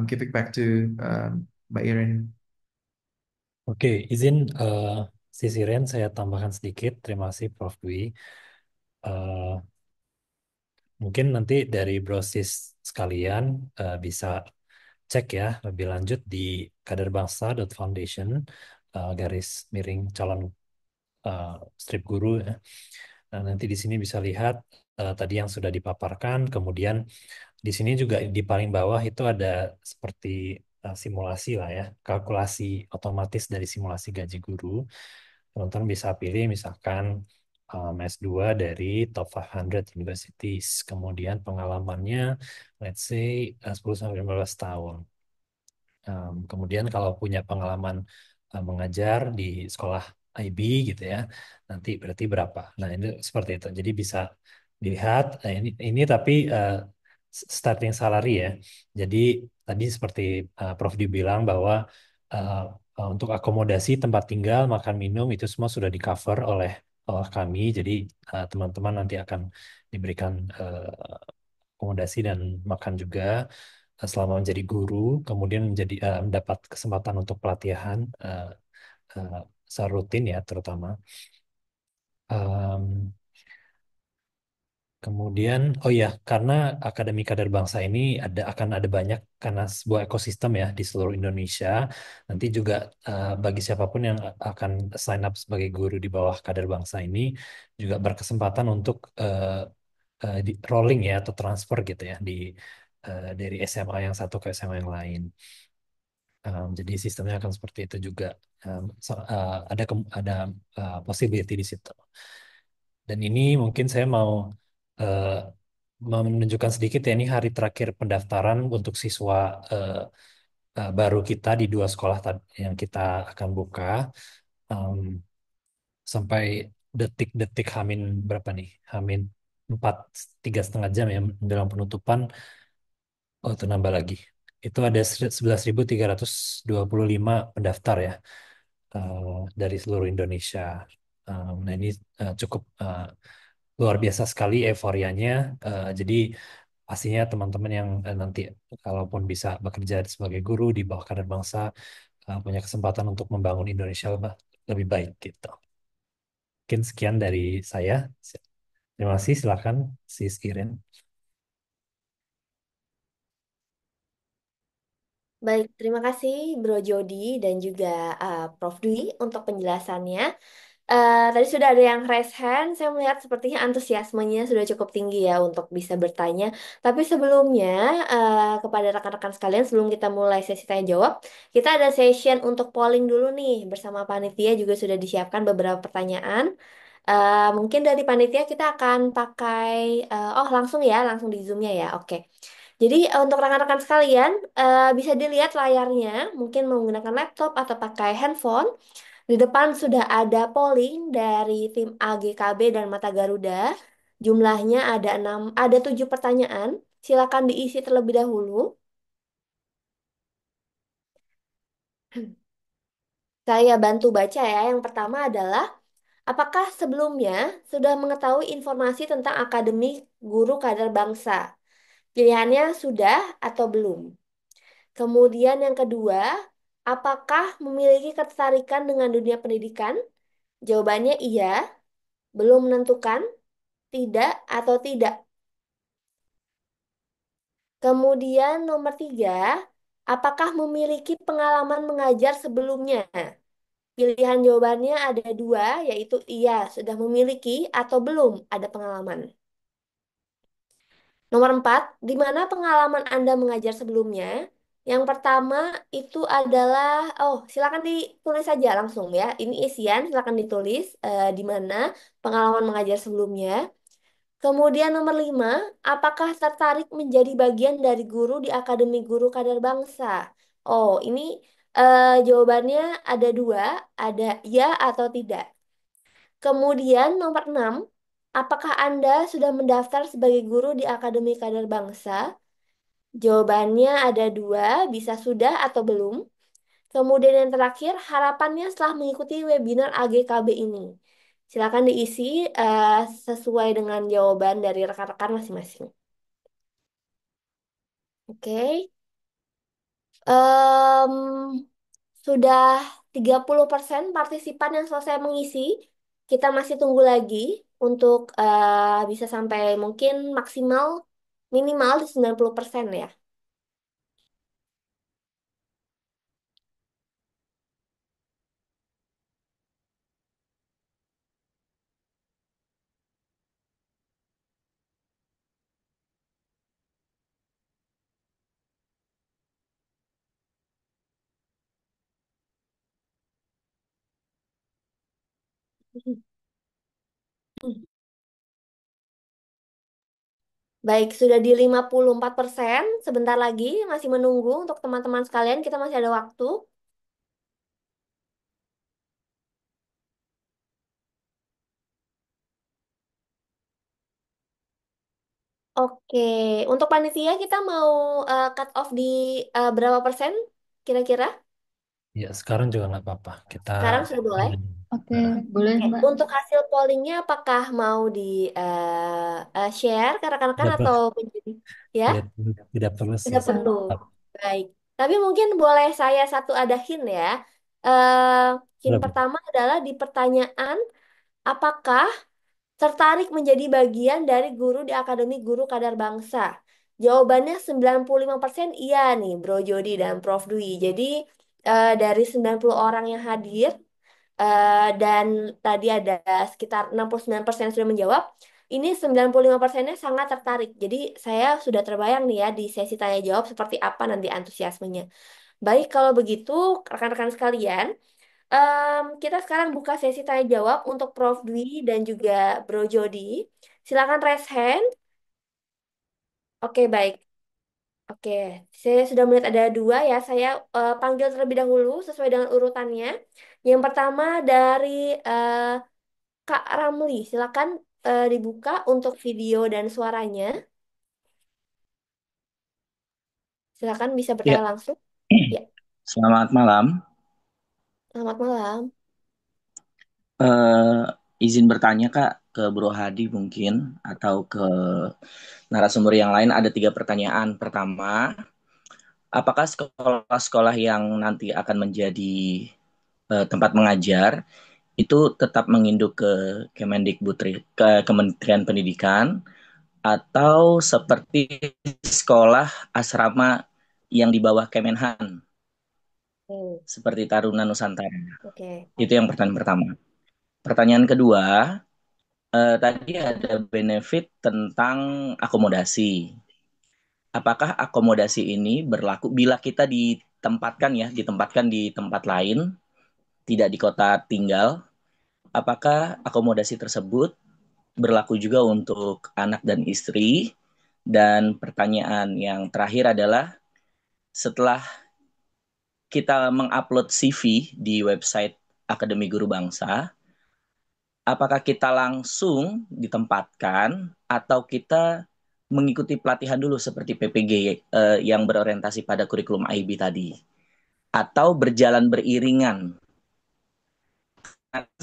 Give it back to Mbak Irin. Oke, izin Sisi Ren saya tambahkan sedikit. Terima kasih Prof. Dwi. Eh, Mungkin nanti dari brosis sekalian bisa cek ya lebih lanjut di kaderbangsa.foundation garis miring calon eh, strip guru ya. Nah, nanti di sini bisa lihat tadi yang sudah dipaparkan. Kemudian di sini juga di paling bawah itu ada seperti simulasi lah ya, kalkulasi otomatis dari simulasi gaji guru. Teman-teman bisa pilih misalkan S2 dari top 500 universities. Kemudian pengalamannya, let's say 10 sampai 15 tahun. Kemudian kalau punya pengalaman mengajar di sekolah IB gitu ya, nanti berarti berapa? Nah ini seperti itu. Jadi bisa dilihat. Ini tapi starting salary ya. Jadi tadi seperti Prof dibilang bahwa uh, untuk akomodasi tempat tinggal, makan minum itu semua sudah di cover oleh kami. Jadi teman-teman nanti akan diberikan akomodasi dan makan juga selama menjadi guru, kemudian mendapat kesempatan untuk pelatihan secara rutin ya terutama. Em, Kemudian, oh ya, karena Akademi Kader Bangsa ini akan ada banyak karena sebuah ekosistem ya di seluruh Indonesia. Nanti juga bagi siapapun yang akan sign up sebagai guru di bawah Kader Bangsa ini juga berkesempatan untuk di rolling ya atau transfer gitu ya dari SMA yang satu ke SMA yang lain. Jadi sistemnya akan seperti itu juga. Ada possibility di situ. Dan ini mungkin saya uh, mau menunjukkan sedikit ya ini hari terakhir pendaftaran untuk siswa baru kita di dua sekolah yang kita akan buka. Um, Sampai detik-detik Hamin berapa nih? Hamin 4, 3,5 jam ya menjelang penutupan. Oh, itu nambah lagi. itu ada 11.325 pendaftar ya, dari seluruh Indonesia. Nah ini cukup luar biasa sekali euforianya. Jadi pastinya teman-teman yang nanti kalaupun bisa bekerja sebagai guru di bawah kader bangsa punya kesempatan untuk membangun Indonesia lebih baik gitu. Mungkin sekian dari saya. Terima kasih, silakan Sis Iren. Baik, terima kasih Bro Jody dan juga Prof Dwi untuk penjelasannya. Tadi sudah ada yang raise hand, saya melihat sepertinya antusiasmenya sudah cukup tinggi ya untuk bisa bertanya. Tapi sebelumnya, kepada rekan-rekan sekalian, sebelum kita mulai sesi tanya jawab, kita ada session untuk polling dulu nih. Bersama panitia juga sudah disiapkan beberapa pertanyaan. Mungkin dari panitia kita akan pakai, oh langsung ya, langsung di Zoom-nya ya, oke. Jadi untuk rekan-rekan sekalian, bisa dilihat layarnya, mungkin menggunakan laptop atau pakai handphone. Di depan sudah ada polling dari tim AGKB dan Mata Garuda. Jumlahnya ada 6, ada 7 pertanyaan. Silakan diisi terlebih dahulu. Saya bantu baca ya. Yang pertama adalah, apakah sebelumnya sudah mengetahui informasi tentang Akademi Guru Kader Bangsa? Pilihannya sudah atau belum. Kemudian yang kedua, apakah memiliki ketertarikan dengan dunia pendidikan? Jawabannya iya, belum menentukan, tidak, atau tidak. Kemudian nomor tiga, apakah memiliki pengalaman mengajar sebelumnya? Pilihan jawabannya ada dua, yaitu iya, sudah memiliki, atau belum ada pengalaman. Nomor empat, di mana pengalaman Anda mengajar sebelumnya? Yang pertama itu adalah, oh silakan ditulis saja langsung ya. Ini isian, silakan ditulis di mana pengalaman mengajar sebelumnya. Kemudian nomor lima, apakah tertarik menjadi bagian dari guru di Akademi Guru Kader Bangsa? Oh, ini jawabannya ada dua, ada ya atau tidak. Kemudian nomor enam, apakah Anda sudah mendaftar sebagai guru di Akademi Kader Bangsa? Jawabannya ada dua, bisa sudah atau belum. Kemudian yang terakhir, harapannya setelah mengikuti webinar AGKB ini. Silakan diisi sesuai dengan jawaban dari rekan-rekan masing-masing. Oke. Em, sudah 30% partisipan yang selesai mengisi. Kita masih tunggu lagi untuk bisa sampai mungkin maksimal minimal di 90% ya. Baik, sudah di 54%. Sebentar lagi masih menunggu untuk teman-teman sekalian, kita masih ada waktu. Oke, untuk panitia kita mau cut off di berapa persen kira-kira? Ya, sekarang juga nggak apa-apa. Kita Sekarang sudah boleh? Oke, Nah, boleh Oke, Mbak. untuk hasil pollingnya apakah mau di share ke rekan-rekan tidak atau perlu, menjadi ya? tidak, tidak perlu Tidak sih. perlu. Baik. Tapi mungkin boleh saya satu ada hint ya. Eh Hint Boleh. pertama adalah di pertanyaan apakah tertarik menjadi bagian dari guru di Akademi Guru Kadar Bangsa? Jawabannya 95% iya nih Bro Jody dan Prof Dwi. Jadi dari 90 orang yang hadir, dan tadi ada sekitar 69% yang sudah menjawab. Ini 95%-nya sangat tertarik. Jadi saya sudah terbayang nih ya di sesi tanya jawab seperti apa nanti antusiasmenya. Baik, kalau begitu rekan-rekan sekalian, kita sekarang buka sesi tanya jawab untuk Prof Dwi dan juga Bro Jody. Silakan raise hand. Oke, baik. Oke, saya sudah melihat ada dua ya. Saya panggil terlebih dahulu sesuai dengan urutannya. Yang pertama dari eh, Kak Ramli, silakan dibuka untuk video dan suaranya. Silakan bisa Ya, bertanya langsung. Ya, selamat malam. selamat malam. Eh, izin bertanya Kak ke Bro Hadi mungkin atau ke narasumber yang lain ada 3 pertanyaan. Pertama, apakah sekolah-sekolah yang nanti akan menjadi tempat mengajar itu tetap menginduk ke Kemendikbudri, ke Kementerian Pendidikan atau seperti sekolah asrama yang di bawah Kemenhan Oke, seperti Taruna Nusantara? oke. Itu yang pertanyaan pertama. Pertanyaan kedua, tadi ada benefit tentang akomodasi. Apakah akomodasi ini berlaku bila kita ditempatkan di tempat lain, tidak di kota tinggal? Apakah akomodasi tersebut berlaku juga untuk anak dan istri? Dan pertanyaan yang terakhir adalah setelah kita mengupload CV di website Akademi Guru Bangsa, apakah kita langsung ditempatkan atau kita mengikuti pelatihan dulu seperti PPG yang berorientasi pada kurikulum IB tadi atau berjalan beriringan.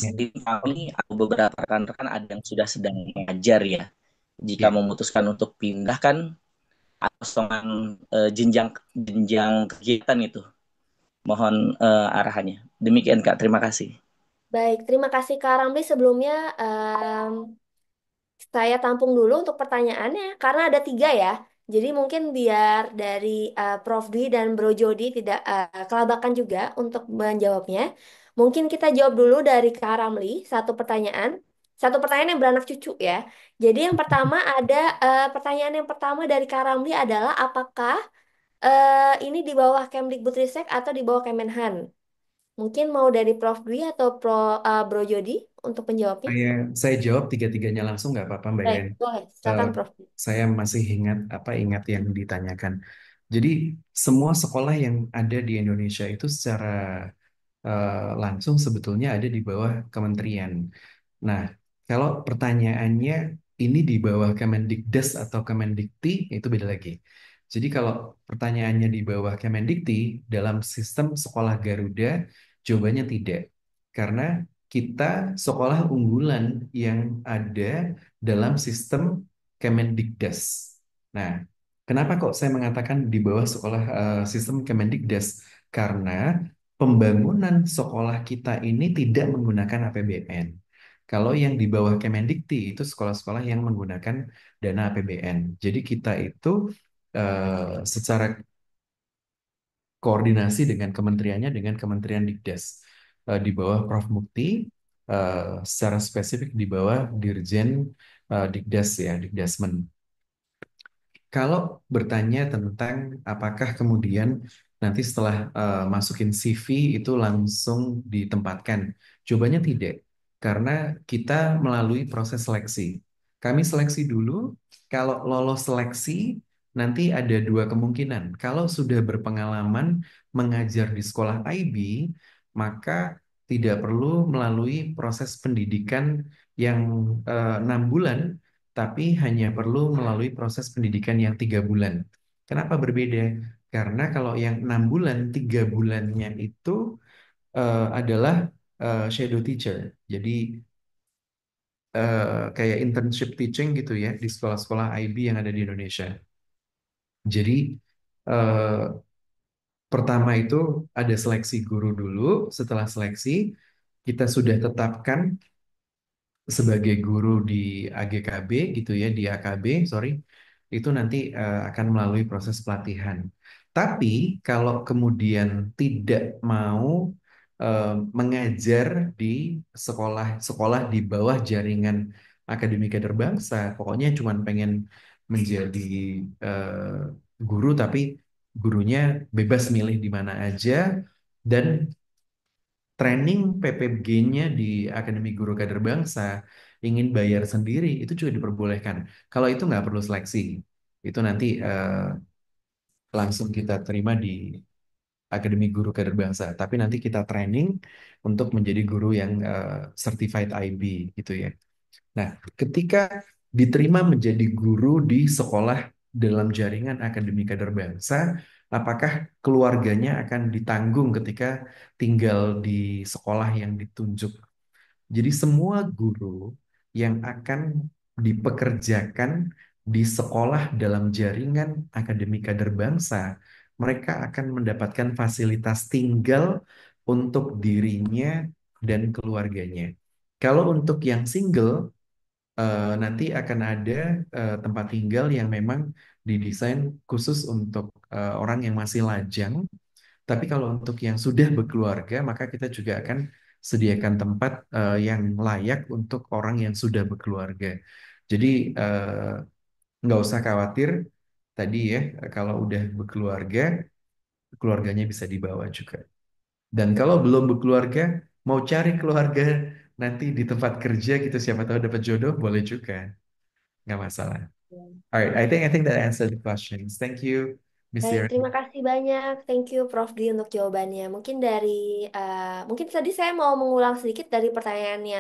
Ya, Kami atau beberapa rekan-rekan ada yang sudah sedang mengajar ya. Jika ya. memutuskan untuk pindah kan kosongan jenjang jenjang kegiatan itu. Mohon arahannya. Demikian Kak, terima kasih. Baik, terima kasih Kak Ramli. Sebelumnya saya tampung dulu untuk pertanyaannya karena ada 3 ya. Jadi mungkin biar dari Prof. Dwi dan Bro Jody tidak kelabakan juga untuk menjawabnya. Mungkin kita jawab dulu dari Kak Ramli satu pertanyaan. Satu pertanyaan yang beranak cucu ya. Jadi yang pertama ada pertanyaan yang pertama dari Kak Ramli adalah apakah ini di bawah Kemdikbudristek atau di bawah Kemenhan? Mungkin mau dari Prof. Dwi atau Bro Jody untuk menjawabnya. Saya jawab tiga-tiganya langsung nggak apa-apa Mbak Baik, Iren. boleh. Eh, Silakan Prof. saya masih ingat yang ditanyakan. Jadi semua sekolah yang ada di Indonesia itu secara langsung sebetulnya ada di bawah kementerian. Nah, kalau pertanyaannya ini di bawah Kemendikdes atau Kemendikti, itu beda lagi. Jadi kalau pertanyaannya di bawah Kemendikti dalam sistem sekolah Garuda, jawabannya tidak. Karena kita sekolah unggulan yang ada dalam sistem Kemendikdes. Nah, kenapa kok saya mengatakan di bawah sekolah sistem Kemendikdes? Karena pembangunan sekolah kita ini tidak menggunakan APBN. Kalau yang di bawah Kemendikti itu sekolah-sekolah yang menggunakan dana APBN. Jadi kita itu secara koordinasi dengan kementeriannya dengan Kementerian Dikdes. Di bawah Prof. Mukti, secara spesifik di bawah Dirjen Dikdes ya, Dikdesmen. Kalau bertanya tentang apakah kemudian nanti setelah masukin CV itu langsung ditempatkan, jawabannya tidak, karena kita melalui proses seleksi. Kami seleksi dulu, kalau lolos seleksi nanti ada 2 kemungkinan. Kalau sudah berpengalaman mengajar di sekolah IB, maka tidak perlu melalui proses pendidikan yang 6 bulan, tapi hanya perlu melalui proses pendidikan yang 3 bulan. Kenapa berbeda? Karena kalau yang 6 bulan, 3 bulannya itu adalah shadow teacher. Jadi kayak internship teaching gitu ya di sekolah-sekolah IB yang ada di Indonesia. Jadi eh, pertama itu ada seleksi guru dulu. Setelah seleksi, kita sudah tetapkan sebagai guru di AGKB gitu ya, di AKB, sorry, itu nanti akan melalui proses pelatihan. Tapi kalau kemudian tidak mau eh, mengajar di sekolah-sekolah di bawah jaringan Akademi Kader Bangsa, pokoknya cuma pengen menjadi guru, tapi gurunya bebas milih di mana aja, dan training PPG-nya di Akademi Guru Kader Bangsa ingin bayar sendiri, itu juga diperbolehkan. Kalau itu nggak perlu seleksi, itu nanti langsung kita terima di Akademi Guru Kader Bangsa. Tapi nanti kita training untuk menjadi guru yang certified IB gitu ya. Nah, ketika diterima menjadi guru di sekolah dalam jaringan Akademi Kader Bangsa, apakah keluarganya akan ditanggung ketika tinggal di sekolah yang ditunjuk. Jadi semua guru yang akan dipekerjakan di sekolah dalam jaringan akademi kader bangsa, mereka akan mendapatkan fasilitas tinggal untuk dirinya dan keluarganya. Kalau untuk yang single, nanti akan ada tempat tinggal yang memang didesain khusus untuk orang yang masih lajang. Tapi kalau untuk yang sudah berkeluarga, maka kita juga akan sediakan tempat yang layak untuk orang yang sudah berkeluarga. Jadi nggak usah khawatir tadi ya, kalau udah berkeluarga, keluarganya bisa dibawa juga. Dan kalau belum berkeluarga, mau cari keluarga nanti di tempat kerja gitu, siapa tahu dapat jodoh, boleh juga, nggak masalah. Alright, I think that answered the questions. Thank you, Miss Baik, Yeri. terima kasih banyak. Thank you Prof. Dwi untuk jawabannya. Mungkin dari mungkin tadi saya mau mengulang sedikit dari pertanyaannya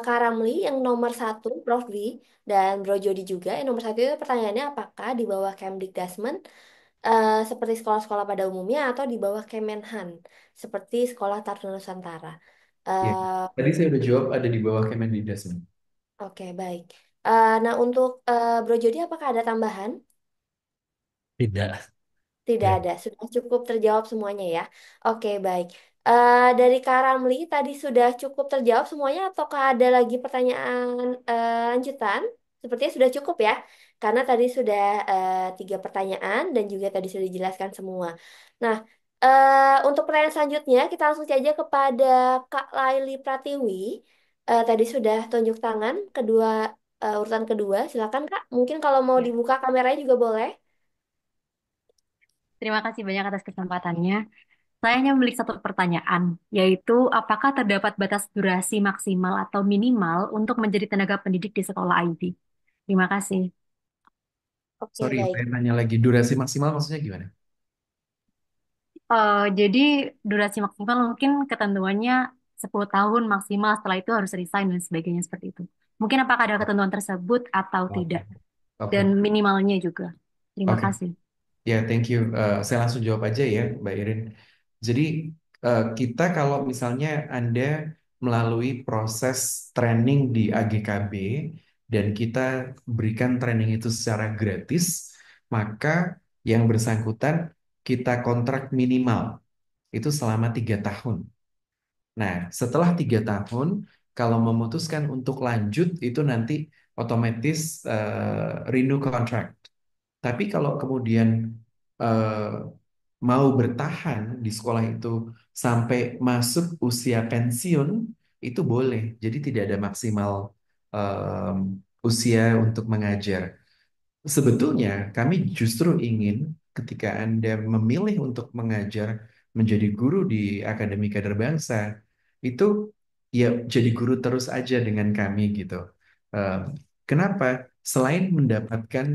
Kak Ramli yang nomor satu, Prof. Dwi dan Bro Jody juga. Yang nomor satu itu pertanyaannya apakah di bawah Kemdikbudrismen seperti sekolah-sekolah pada umumnya atau di bawah Kemenhan seperti Sekolah Taruna Nusantara. Ya, Eh, tadi saya udah jawab ada di bawah Kemendikbud. oke, baik. Nah, untuk Bro Jody apakah ada tambahan? Tidak. Tidak Ya. ada, sudah cukup terjawab semuanya ya. Oke, baik. Dari Kak Ramli tadi sudah cukup terjawab semuanya, ataukah ada lagi pertanyaan lanjutan? Sepertinya sudah cukup ya, karena tadi sudah tiga pertanyaan dan juga tadi sudah dijelaskan semua. Nah, untuk pertanyaan selanjutnya kita langsung saja kepada Kak Laili Pratiwi. Tadi sudah tunjuk tangan kedua urutan kedua. Silakan Kak. Mungkin kalau mau Ya, dibuka kameranya juga boleh. terima kasih banyak atas kesempatannya. Saya hanya memiliki satu pertanyaan, yaitu apakah terdapat batas durasi maksimal atau minimal untuk menjadi tenaga pendidik di sekolah IB? Terima kasih. Oke, Sorry, baik. saya tanya lagi. Durasi maksimal maksudnya gimana? Jadi durasi maksimal mungkin ketentuannya 10 tahun maksimal, setelah itu harus resign dan sebagainya seperti itu. Mungkin apakah ada ketentuan tersebut atau Oke, tidak, oke, dan minimalnya juga. Terima oke. kasih. Ya, thank you. Saya langsung jawab aja ya, Mbak Irin. Jadi, kita kalau misalnya Anda melalui proses training di AGKB dan kita berikan training itu secara gratis, maka yang bersangkutan kita kontrak minimal itu selama 3 tahun. Nah, setelah 3 tahun, kalau memutuskan untuk lanjut, itu nanti otomatis renew contract. Tapi kalau kemudian eh, mau bertahan di sekolah itu sampai masuk usia pensiun, itu boleh. Jadi tidak ada maksimal em, usia untuk mengajar. Sebetulnya kami justru ingin ketika Anda memilih untuk mengajar menjadi guru di Akademi Kader Bangsa, itu ya jadi guru terus aja dengan kami gitu. Em, Kenapa? Selain mendapatkan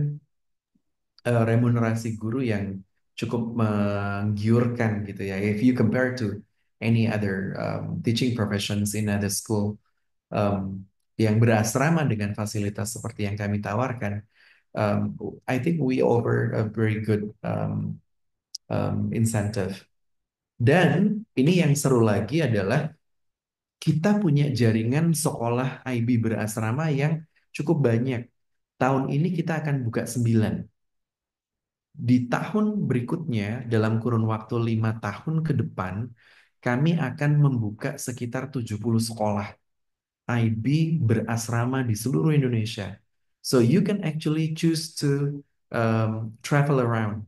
remunerasi guru yang cukup menggiurkan gitu ya. If you compare to any other teaching professions in other school yang berasrama dengan fasilitas seperti yang kami tawarkan, um, I think we offer a very good incentive. Dan ini yang seru lagi adalah kita punya jaringan sekolah IB berasrama yang cukup banyak. Tahun ini kita akan buka 9. Di tahun berikutnya, dalam kurun waktu 5 tahun ke depan, kami akan membuka sekitar 70 sekolah IB berasrama di seluruh Indonesia. So you can actually choose to travel around.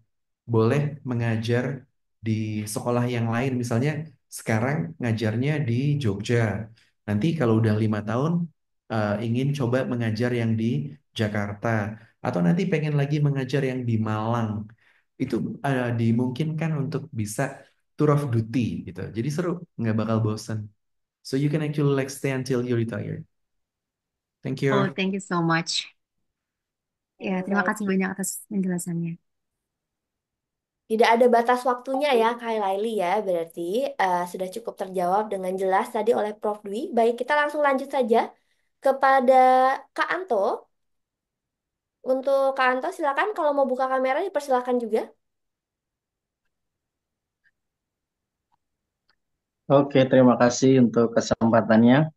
Boleh mengajar di sekolah yang lain. Misalnya sekarang ngajarnya di Jogja. Nanti kalau udah 5 tahun ingin coba mengajar yang di Jakarta. Atau nanti pengen lagi mengajar yang di Malang. Itu dimungkinkan untuk bisa tour of duty gitu. Jadi seru, nggak bakal bosen. So you can actually like stay until you retire. Thank Oh, you. thank you so much. Ya, Oke, terima baik. kasih banyak atas penjelasannya. Tidak ada batas waktunya ya, Kak Laili ya. Berarti sudah cukup terjawab dengan jelas tadi oleh Prof. Dwi. Baik, kita langsung lanjut saja kepada Kak Anto. Untuk Kak Anto, silakan kalau mau buka kamera dipersilakan juga. Oke, terima kasih untuk kesempatannya.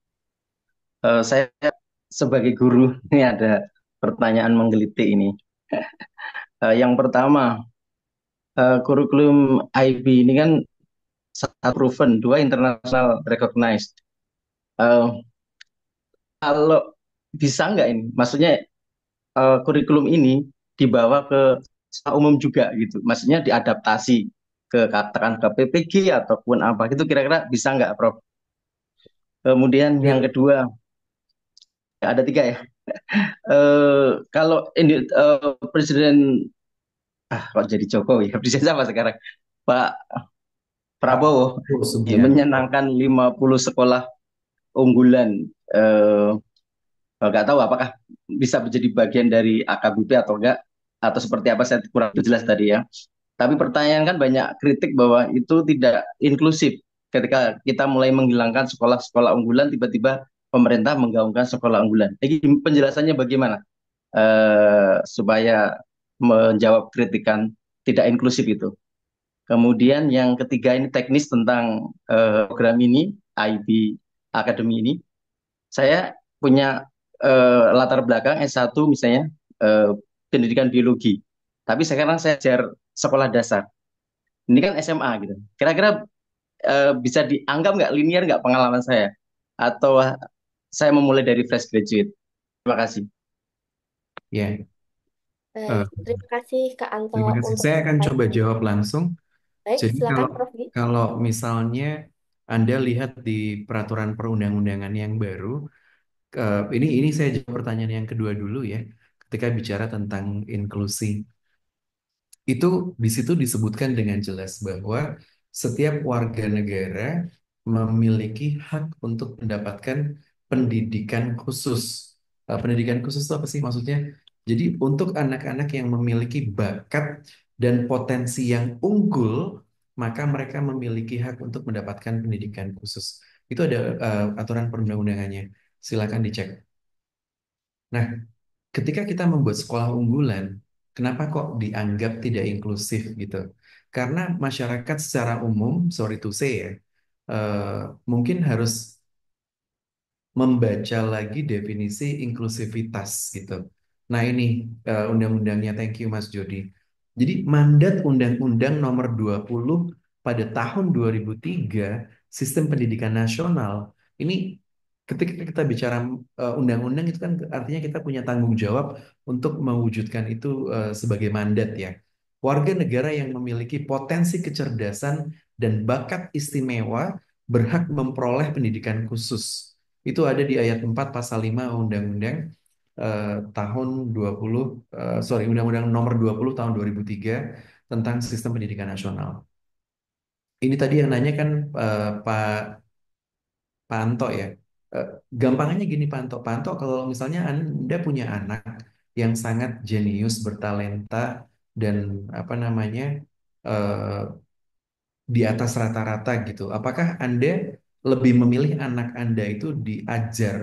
Saya sebagai guru ini ada pertanyaan menggelitik ini. Yang pertama, kurikulum IB ini kan satu proven, dua international recognized. Eh, Kalau bisa nggak ini? Maksudnya kurikulum ini dibawa ke sekolah umum juga gitu. Maksudnya diadaptasi ke katakan ke PPG ataupun apa gitu kira-kira bisa nggak, Prof? Kemudian yang Ya, kedua, ya ada tiga ya. Kalau ini Presiden kok jadi Jokowi? Presiden apa sekarang? Pak Pak Prabowo Prabowo ya, Subianto. menyenangkan 50 sekolah unggulan. Eh, nggak tahu apakah bisa menjadi bagian dari AKBP atau enggak, atau seperti apa, saya kurang jelas tadi ya. Tapi pertanyaan kan banyak kritik bahwa itu tidak inklusif. Ketika kita mulai menghilangkan sekolah-sekolah unggulan, tiba-tiba pemerintah menggaungkan sekolah unggulan. Jadi penjelasannya bagaimana supaya menjawab kritikan tidak inklusif itu? Kemudian yang ketiga ini teknis tentang program ini, IB Academy ini. Saya punya latar belakang S1 misalnya, eh, pendidikan biologi. Tapi sekarang saya ajar sekolah dasar. Ini kan SMA gitu. Kira-kira bisa dianggap nggak linear nggak pengalaman saya? Atau saya memulai dari fresh graduate? Terima kasih. Ya, Baik, eh, terima kasih Kak Anto terima kasih. untuk Saya akan coba pertanyaannya. jawab langsung. Baik, Jadi silakan kalau Prof. Gi. kalau misalnya Anda lihat di peraturan perundang-undangan yang baru, ini saya jawab pertanyaan yang kedua dulu ya. Ketika bicara tentang inklusi, itu di situ disebutkan dengan jelas bahwa setiap warga negara memiliki hak untuk mendapatkan pendidikan khusus. Pendidikan khusus itu apa sih maksudnya? Jadi untuk anak-anak yang memiliki bakat dan potensi yang unggul, maka mereka memiliki hak untuk mendapatkan pendidikan khusus. Itu ada aturan perundang-undangannya. Silakan dicek. Nah, ketika kita membuat sekolah unggulan, kenapa kok dianggap tidak inklusif gitu? Karena masyarakat secara umum, sorry to say ya, eh, mungkin harus membaca lagi definisi inklusivitas gitu. Nah ini undang-undangnya, thank you Mas Jody. Jadi mandat Undang-Undang Nomor 20 pada tahun 2003 Sistem Pendidikan Nasional ini ketika kita bicara undang-undang itu kan artinya kita punya tanggung jawab untuk mewujudkan itu sebagai mandat ya. Warga negara yang memiliki potensi kecerdasan dan bakat istimewa berhak memperoleh pendidikan khusus. Itu ada di ayat 4 pasal 5 Undang-Undang tahun 20 sorry Undang-Undang nomor 20 tahun 2003 tentang Sistem Pendidikan Nasional. Ini tadi yang nanya kan Pak Panto ya. Eh, Gampangnya gini Panto, kalau misalnya Anda punya anak yang sangat jenius, bertalenta dan apa namanya eh, di atas rata-rata gitu. Apakah Anda lebih memilih anak Anda itu diajar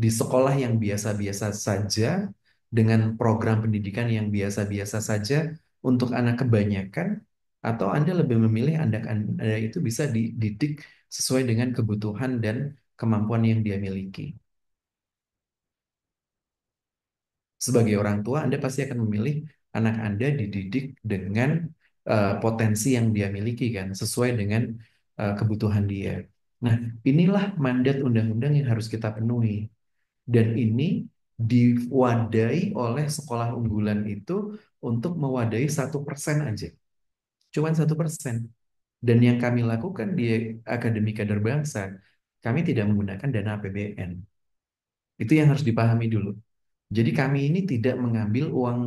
di sekolah yang biasa-biasa saja dengan program pendidikan yang biasa-biasa saja untuk anak kebanyakan atau Anda lebih memilih anak Anda itu bisa dididik sesuai dengan kebutuhan dan kemampuan yang dia miliki. Sebagai orang tua, Anda pasti akan memilih anak Anda dididik dengan potensi yang dia miliki kan, sesuai dengan kebutuhan dia. Nah, inilah mandat undang-undang yang harus kita penuhi. Dan ini diwadai oleh sekolah unggulan itu untuk mewadai 1% aja. Cuman 1%. Dan yang kami lakukan di Akademi Kader Bangsa, kami tidak menggunakan dana APBN. Itu yang harus dipahami dulu. Jadi kami ini tidak mengambil uang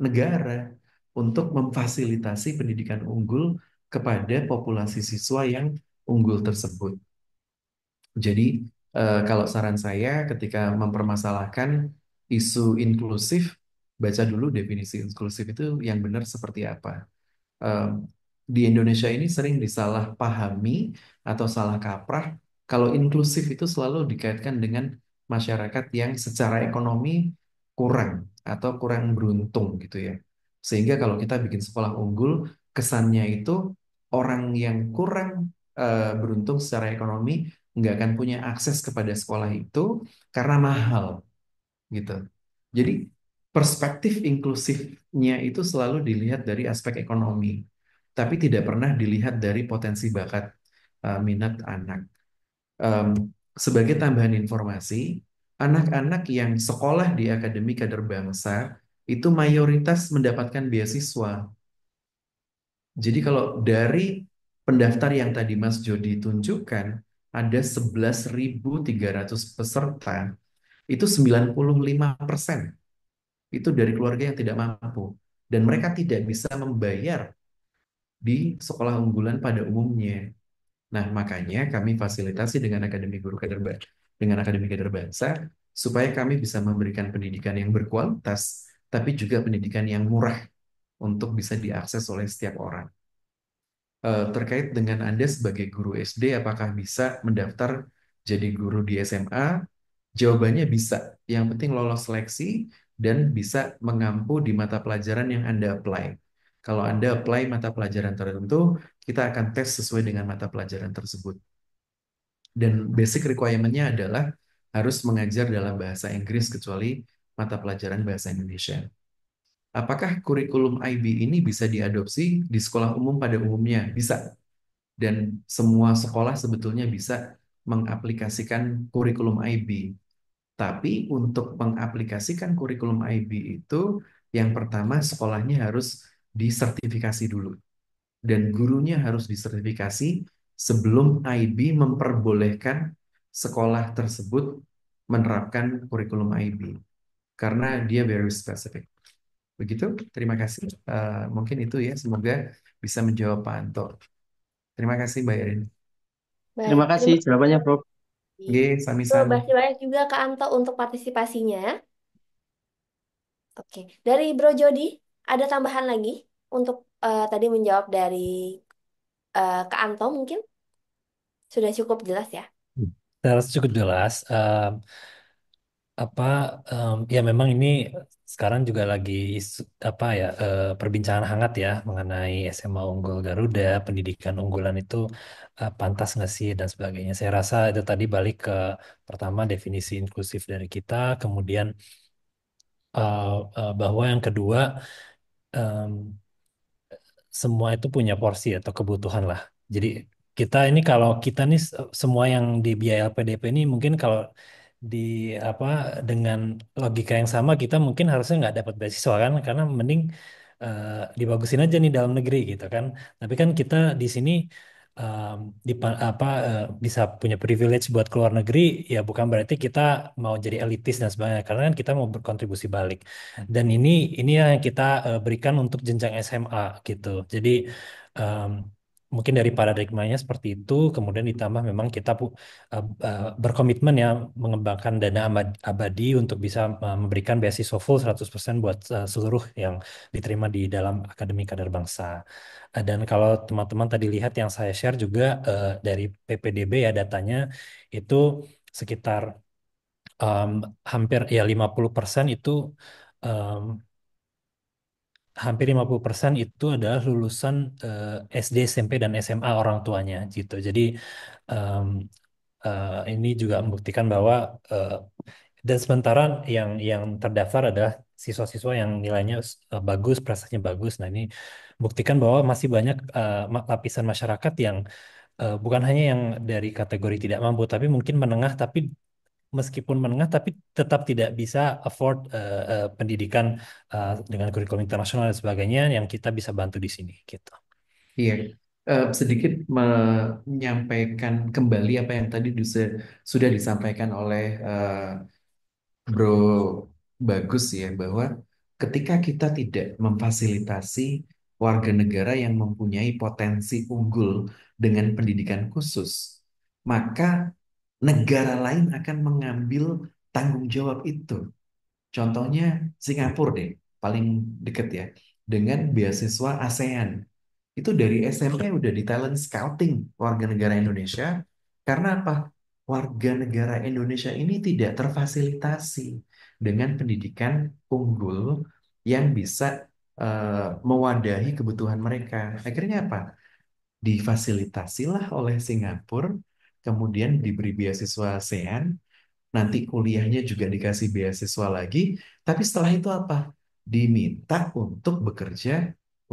negara untuk memfasilitasi pendidikan unggul kepada populasi siswa yang unggul tersebut. Jadi kalau saran saya ketika mempermasalahkan isu inklusif, baca dulu definisi inklusif itu yang benar seperti apa. Em, di Indonesia ini sering disalahpahami atau salah kaprah kalau inklusif itu selalu dikaitkan dengan masyarakat yang secara ekonomi kurang atau kurang beruntung gitu ya. Sehingga kalau kita bikin sekolah unggul, kesannya itu orang yang kurang beruntung secara ekonomi nggak akan punya akses kepada sekolah itu karena mahal gitu. Jadi perspektif inklusifnya itu selalu dilihat dari aspek ekonomi, tapi tidak pernah dilihat dari potensi bakat minat anak. Em, Sebagai tambahan informasi, anak-anak yang sekolah di Akademi Kader Bangsa itu mayoritas mendapatkan beasiswa. Jadi kalau dari pendaftar yang tadi Mas Jody tunjukkan, ada 11.300 peserta, itu 95% itu dari keluarga yang tidak mampu. Dan mereka tidak bisa membayar di sekolah unggulan pada umumnya. Nah, makanya kami fasilitasi dengan Akademi Kader Bangsa supaya kami bisa memberikan pendidikan yang berkualitas, tapi juga pendidikan yang murah untuk bisa diakses oleh setiap orang. Terkait dengan Anda sebagai guru SD, apakah bisa mendaftar jadi guru di SMA? Jawabannya bisa. Yang penting lolos seleksi dan bisa mengampu di mata pelajaran yang Anda apply. Kalau Anda apply mata pelajaran tertentu, kita akan tes sesuai dengan mata pelajaran tersebut. Dan basic requirement-nya adalah harus mengajar dalam bahasa Inggris kecuali mata pelajaran bahasa Indonesia. Apakah kurikulum IB ini bisa diadopsi di sekolah umum pada umumnya? Bisa. Dan semua sekolah sebetulnya bisa mengaplikasikan kurikulum IB. Tapi untuk mengaplikasikan kurikulum IB itu, yang pertama sekolahnya harus disertifikasi dulu. Dan gurunya harus disertifikasi sebelum IB memperbolehkan sekolah tersebut menerapkan kurikulum IB. Karena dia very specific. Begitu, terima kasih. Mungkin itu ya, semoga bisa menjawab Pak Anto. Terima kasih, Mbak Erin. Baik, Terima kasih terima jawabannya, Prof. kasih. Oke, Terima sami-sami. kasih banyak juga Kak Anto untuk partisipasinya. Oke, dari Bro Jody, ada tambahan lagi untuk tadi menjawab dari Kak Anto mungkin? Sudah cukup jelas ya? Terus cukup jelas. Apa ya memang ini sekarang juga lagi apa ya perbincangan hangat ya mengenai SMA Unggul Garuda, pendidikan unggulan itu pantas nggak sih dan sebagainya. Saya rasa itu tadi balik ke pertama definisi inklusif dari kita, kemudian bahwa yang kedua em, semua itu punya porsi atau kebutuhan lah. Jadi kita ini kalau kita nih semua yang di biaya LPDP ini mungkin kalau di apa dengan logika yang sama kita mungkin harusnya nggak dapat beasiswa kan karena mending eh, dibagusin aja nih dalam negeri gitu kan. Tapi kan kita di sini em, bisa punya privilege buat keluar negeri ya bukan berarti kita mau jadi elitis dan sebagainya karena kan kita mau berkontribusi balik. Dan ini yang kita berikan untuk jenjang SMA gitu. Jadi em, mungkin dari paradigmanya seperti itu, kemudian ditambah memang kita berkomitmen ya mengembangkan dana abadi untuk bisa memberikan beasiswa full 100% buat seluruh yang diterima di dalam Akademi Kader Bangsa. Dan kalau teman-teman tadi lihat yang saya share juga dari PPDB ya datanya itu sekitar em, hampir ya 50% itu em, hampir 50% itu adalah lulusan SD, SMP, dan SMA orang tuanya gitu. Jadi em, ini juga membuktikan bahwa eh, dan sementara yang terdaftar adalah siswa-siswa yang nilainya bagus, prestasinya bagus. Nah, ini buktikan bahwa masih banyak lapisan masyarakat yang bukan hanya yang dari kategori tidak mampu, tapi mungkin menengah, tapi meskipun menengah tapi tetap tidak bisa afford pendidikan dengan kurikulum internasional dan sebagainya yang kita bisa bantu di sini gitu. Iya, sedikit menyampaikan kembali apa yang tadi sudah disampaikan oleh Bro Bagus ya, bahwa ketika kita tidak memfasilitasi warga negara yang mempunyai potensi unggul dengan pendidikan khusus, maka negara lain akan mengambil tanggung jawab itu. Contohnya Singapura deh, paling deket ya, dengan beasiswa ASEAN. Itu dari SMP udah di talent scouting warga negara Indonesia. Karena apa? Warga negara Indonesia ini tidak terfasilitasi dengan pendidikan unggul yang bisa mewadahi kebutuhan mereka. Akhirnya apa? difasilitasilah oleh Singapura, kemudian diberi beasiswa ASEAN, nanti kuliahnya juga dikasih beasiswa lagi, tapi setelah itu apa? Diminta untuk bekerja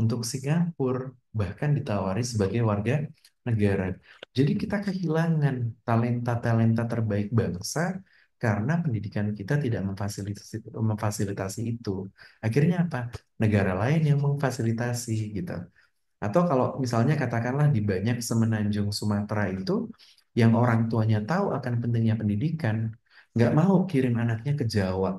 untuk Singapura, bahkan ditawari sebagai warga negara. Jadi kita kehilangan talenta-talenta terbaik bangsa karena pendidikan kita tidak memfasilitasi itu. Akhirnya apa? Negara lain yang memfasilitasi gitu. Atau kalau misalnya katakanlah di banyak semenanjung Sumatera itu, yang orang tuanya tahu akan pentingnya pendidikan, nggak mau kirim anaknya ke Jawa,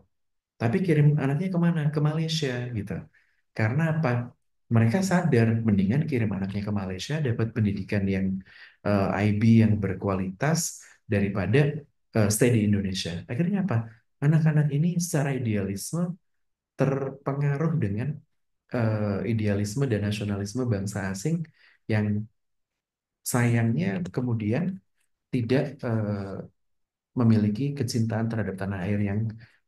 tapi kirim anaknya kemana? Ke Malaysia gitu. Karena apa? Mereka sadar mendingan kirim anaknya ke Malaysia dapat pendidikan yang IB yang berkualitas daripada stay di Indonesia. Akhirnya apa? Anak-anak ini secara idealisme terpengaruh dengan idealisme dan nasionalisme bangsa asing yang sayangnya kemudian tidak memiliki kecintaan terhadap tanah air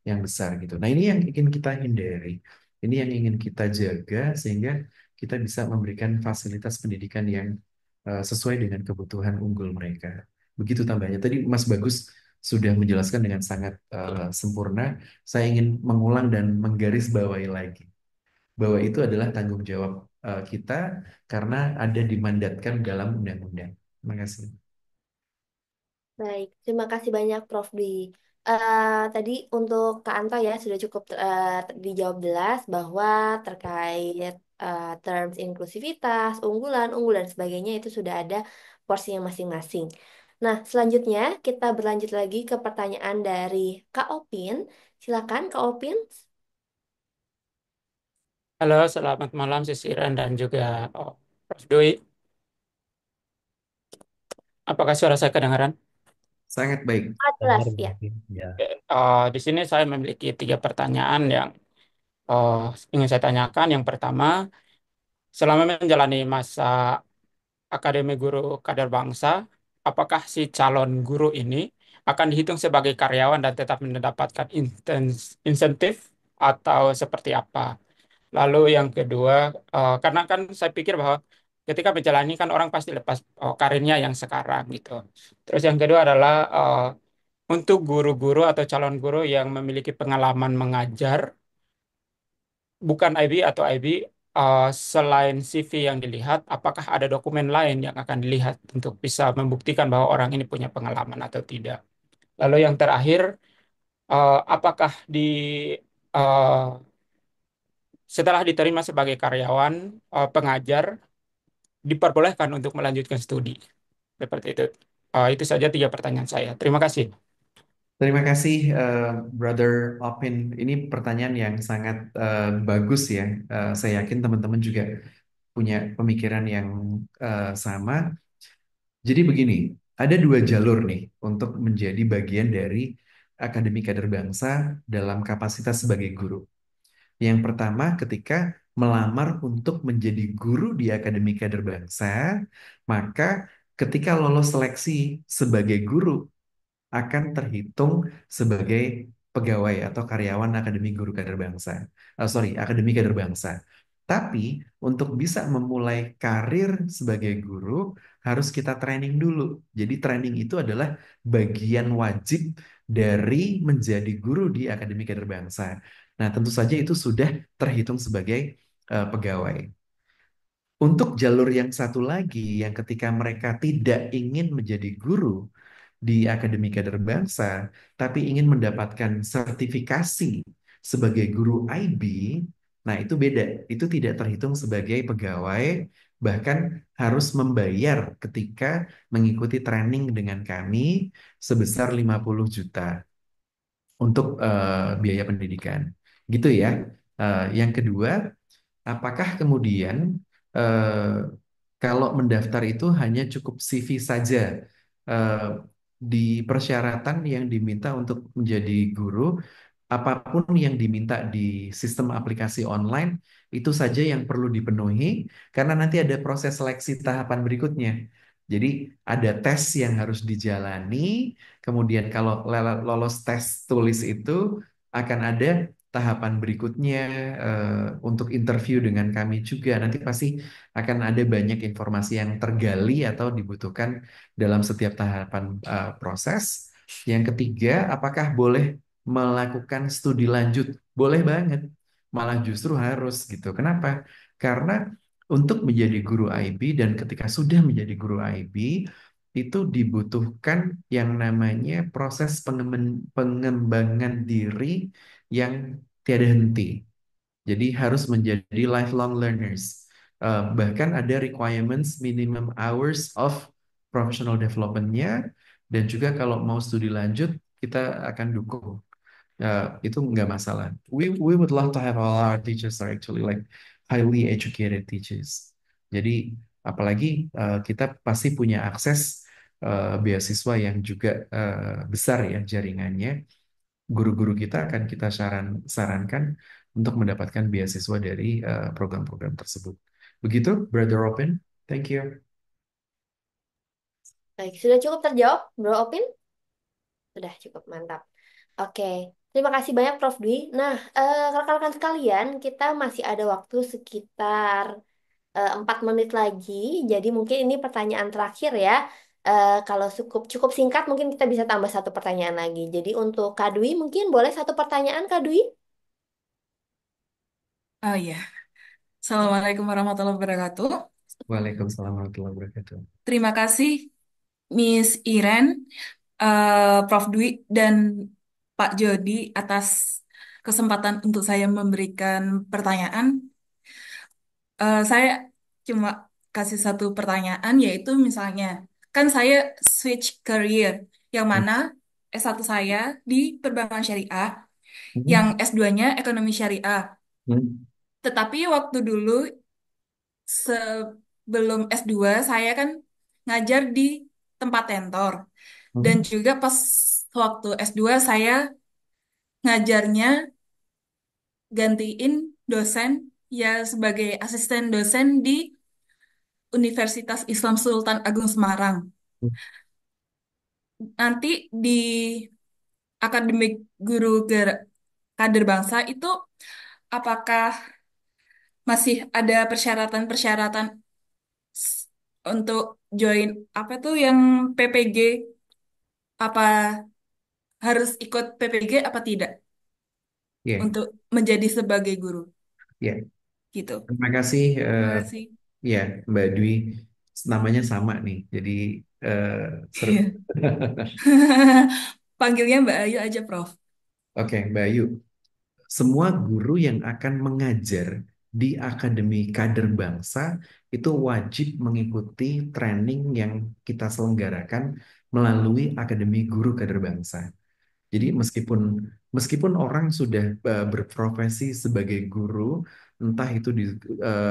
yang besar gitu. Nah, ini yang ingin kita hindari. Ini yang ingin kita jaga sehingga kita bisa memberikan fasilitas pendidikan yang sesuai dengan kebutuhan unggul mereka. Begitu tambahnya. Tadi Mas Bagus sudah menjelaskan dengan sangat sempurna. Saya ingin mengulang dan menggarisbawahi lagi bahwa itu adalah tanggung jawab kita karena ada dimandatkan dalam undang-undang. Terima kasih. Baik, terima kasih banyak Prof. Dwi. Tadi untuk Kak Anto ya sudah cukup dijawab jelas bahwa terkait terms inklusivitas, unggulan, dan sebagainya itu sudah ada porsinya masing-masing. Nah, selanjutnya kita berlanjut lagi ke pertanyaan dari Kak Opin. Silakan Kak Opin. Halo, selamat malam Sisiran dan juga Prof. Dwi. Apakah suara saya kedengaran? Sangat baik. Jelas Dengar ya. mungkin. Ya. Di sini saya memiliki 3 pertanyaan yang eh, ingin saya tanyakan. Yang pertama, selama menjalani masa Akademi Guru Kader Bangsa, apakah si calon guru ini akan dihitung sebagai karyawan dan tetap mendapatkan insentif atau seperti apa? Lalu yang kedua, karena kan saya pikir bahwa ketika menjalani kan orang pasti lepas karirnya yang sekarang gitu. Terus yang kedua adalah untuk guru-guru atau calon guru yang memiliki pengalaman mengajar, bukan IB atau IB, selain CV yang dilihat, apakah ada dokumen lain yang akan dilihat untuk bisa membuktikan bahwa orang ini punya pengalaman atau tidak? Lalu yang terakhir, apakah eh, setelah diterima sebagai karyawan pengajar diperbolehkan untuk melanjutkan studi. Seperti itu. Itu saja 3 pertanyaan saya. Terima kasih. Terima kasih, Brother Opin. Ini pertanyaan yang sangat bagus ya. Saya yakin teman-teman juga punya pemikiran yang sama. Jadi begini, ada 2 jalur nih untuk menjadi bagian dari Akademi Kader Bangsa dalam kapasitas sebagai guru. Yang pertama, ketika melamar untuk menjadi guru di Akademi Kader Bangsa, maka ketika lolos seleksi sebagai guru akan terhitung sebagai pegawai atau karyawan Akademi Guru Kader Bangsa. Sorry, Akademi Kader Bangsa. Tapi untuk bisa memulai karir sebagai guru harus kita training dulu. Jadi training itu adalah bagian wajib dari menjadi guru di Akademi Kader Bangsa. Nah, tentu saja itu sudah terhitung sebagai pegawai. Untuk jalur yang satu lagi, yang ketika mereka tidak ingin menjadi guru di Akademi Kader Bangsa, tapi ingin mendapatkan sertifikasi sebagai guru IB, nah itu beda. Itu tidak terhitung sebagai pegawai, bahkan harus membayar ketika mengikuti training dengan kami sebesar 50 juta untuk biaya pendidikan. Gitu ya. Yang kedua, apakah kemudian eh, kalau mendaftar itu hanya cukup CV saja eh, di persyaratan yang diminta untuk menjadi guru, apapun yang diminta di sistem aplikasi online itu saja yang perlu dipenuhi karena nanti ada proses seleksi tahapan berikutnya. Jadi ada tes yang harus dijalani, kemudian kalau lolos tes tulis itu akan ada tahapan berikutnya untuk interview dengan kami juga. Nanti pasti akan ada banyak informasi yang tergali atau dibutuhkan dalam setiap tahapan proses. Yang ketiga, apakah boleh melakukan studi lanjut? Boleh banget. Malah justru harus gitu. Kenapa? Karena untuk menjadi guru IB dan ketika sudah menjadi guru IB itu dibutuhkan yang namanya proses pengembangan diri yang tiada henti. Jadi harus menjadi lifelong learners. Bahkan ada requirements minimum hours of professional development-nya dan juga kalau mau studi lanjut kita akan dukung. Itu nggak masalah. We would love to have all our teachers are actually like highly educated teachers. Jadi apalagi kita pasti punya akses beasiswa yang juga besar ya jaringannya. Guru-guru kita akan kita sarankan untuk mendapatkan beasiswa dari program-program tersebut. Begitu, Brother Open. Thank you. Baik, sudah cukup terjawab, Bro Opin? Sudah cukup, mantap. Oke, terima kasih banyak Prof. Dwi. Nah, rekan-rekan sekalian, kita masih ada waktu sekitar 4 menit lagi. Jadi mungkin ini pertanyaan terakhir ya. Kalau cukup cukup singkat, mungkin kita bisa tambah satu pertanyaan lagi. Jadi untuk Kak Dwi, mungkin boleh satu pertanyaan Kak Dwi? Oh iya, Assalamualaikum warahmatullahi wabarakatuh. Waalaikumsalam warahmatullahi wabarakatuh. Terima kasih Miss Iren, Prof. Dwi, dan Pak Jody atas kesempatan untuk saya memberikan pertanyaan. Saya cuma kasih satu pertanyaan, yaitu misalnya, kan saya switch career, yang mana S1 saya di perbankan syariah, yang S2-nya ekonomi syariah. Tetapi waktu dulu sebelum S2 saya kan ngajar di tempat tentor. Dan juga pas waktu S2 saya ngajarnya gantiin dosen ya sebagai asisten dosen di Universitas Islam Sultan Agung Semarang. Nanti di akademik guru kader bangsa itu apakah masih ada persyaratan-persyaratan untuk join apa tuh yang PPG, apa harus ikut PPG apa tidak Ya, untuk menjadi sebagai guru ya. gitu. Terima kasih, Terima kasih. ya Mbak Dwi. Namanya sama nih, jadi seru. Panggilnya Mbak Ayu aja, Prof. Oke, Mbak Ayu. Semua guru yang akan mengajar di Akademi Kader Bangsa itu wajib mengikuti training yang kita selenggarakan melalui Akademi Guru Kader Bangsa. Jadi meskipun orang sudah berprofesi sebagai guru, entah itu di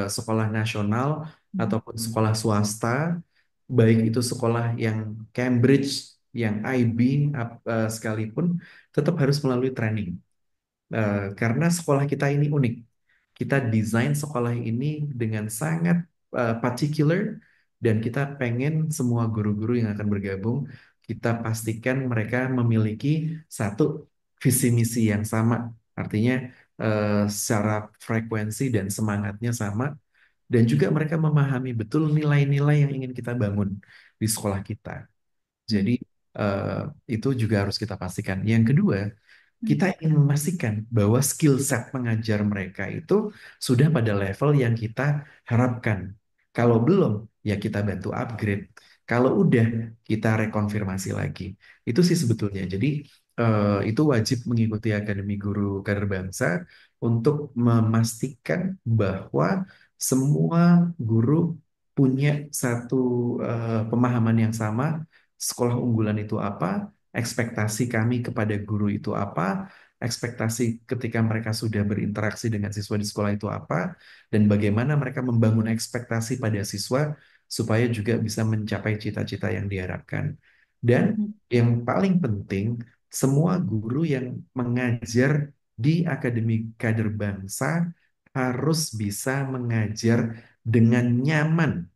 sekolah nasional ataupun sekolah swasta, baik itu sekolah yang Cambridge, yang IB sekalipun, tetap harus melalui training. Karena sekolah kita ini unik. Kita desain sekolah ini dengan sangat particular dan kita pengen semua guru-guru yang akan bergabung, kita pastikan mereka memiliki satu visi misi yang sama. Artinya secara frekuensi dan semangatnya sama dan juga mereka memahami betul nilai-nilai yang ingin kita bangun di sekolah kita. Jadi eh, itu juga harus kita pastikan. Yang kedua, kita ingin memastikan bahwa skill set mengajar mereka itu sudah pada level yang kita harapkan. Kalau belum, ya kita bantu upgrade. Kalau udah, kita rekonfirmasi lagi. Itu sih sebetulnya. Jadi itu wajib mengikuti Akademi Guru Kader Bangsa untuk memastikan bahwa semua guru punya satu pemahaman yang sama. Sekolah unggulan itu apa? Ekspektasi kami kepada guru itu apa, ekspektasi ketika mereka sudah berinteraksi dengan siswa di sekolah itu apa, dan bagaimana mereka membangun ekspektasi pada siswa supaya juga bisa mencapai cita-cita yang diharapkan. Dan yang paling penting, semua guru yang mengajar di Akademi Kader Bangsa harus bisa mengajar dengan nyaman.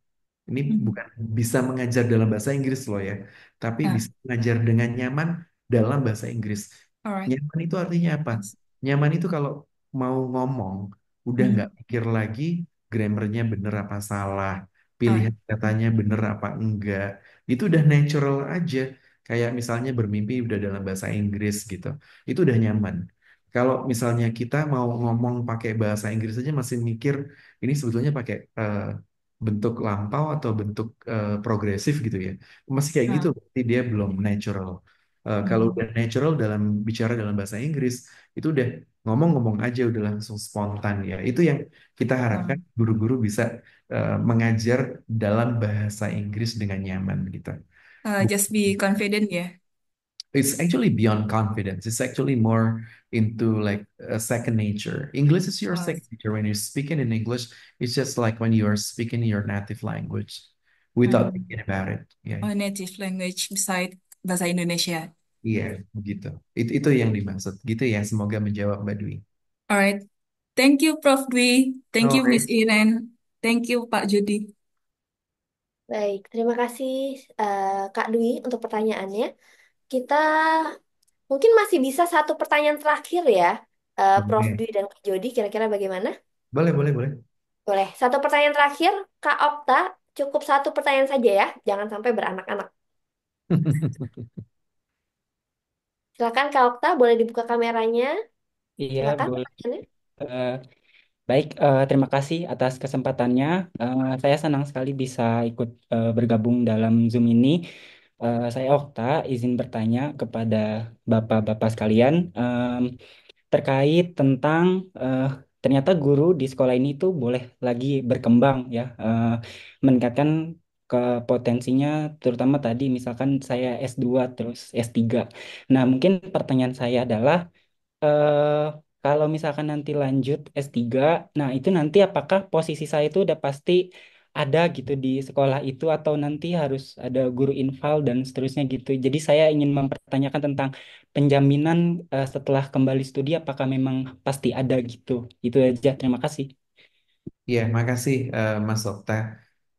Ini bukan bisa mengajar dalam bahasa Inggris loh ya, tapi Ah, bisa mengajar dengan nyaman dalam bahasa Inggris. alright. Nyaman itu artinya apa? Nyaman itu kalau mau ngomong, udah nggak Hmm. mikir lagi grammarnya bener apa salah, Ah, pilihan katanya bener apa enggak. Itu udah natural aja. Kayak misalnya bermimpi udah dalam bahasa Inggris gitu. Itu udah nyaman. Kalau misalnya kita mau ngomong pakai bahasa Inggris aja masih mikir ini sebetulnya pakai bentuk lampau atau bentuk progresif gitu ya. Masih kayak gitu, ah. berarti dia belum natural. Kalau Hmm. udah natural dalam bicara dalam bahasa Inggris, itu udah ngomong-ngomong aja udah langsung spontan ya. Itu yang kita Ah. harapkan guru-guru bisa mengajar dalam bahasa Inggris dengan nyaman gitu. Bu- Just be confident ya. It's actually beyond confidence. It's actually more into like a second nature. English is your Uh, second nature. When you're speaking in English, it's just like when you are speaking your native language without hmm. thinking about it. Yeah. Native language beside bahasa Indonesia. Iya, begitu. Itu yang dimaksud. Gitu ya, semoga menjawab Mbak Dwi. Alright. Thank you, Prof. Dwi. Thank No you, Miss worries. Iren. Thank you, Pak Jody. Baik, terima kasih Kak Dwi untuk pertanyaannya. Kita mungkin masih bisa satu pertanyaan terakhir ya, Prof. Boleh, Dwi dan Kak Jody, kira-kira bagaimana? boleh. Boleh. Satu pertanyaan terakhir, Kak Okta, cukup satu pertanyaan saja ya, jangan sampai beranak-anak. Silakan Kak Okta, boleh dibuka kameranya. Iya, Silakan boleh. pertanyaannya. Eh, Baik, terima kasih atas kesempatannya. Saya senang sekali bisa ikut bergabung dalam Zoom ini. Saya Okta, izin bertanya kepada Bapak-Bapak sekalian terkait tentang eh, ternyata guru di sekolah ini tuh boleh lagi berkembang ya, meningkatkan ke potensinya, terutama tadi misalkan saya S2 terus S3. Nah, mungkin pertanyaan saya adalah eh kalau misalkan nanti lanjut S3, nah itu nanti apakah posisi saya itu udah pasti ada gitu di sekolah itu atau nanti harus ada guru infal dan seterusnya gitu. Jadi saya ingin mempertanyakan tentang penjaminan setelah kembali studi apakah memang pasti ada gitu. Itu aja. Terima kasih. Ya, makasih Mas Okta.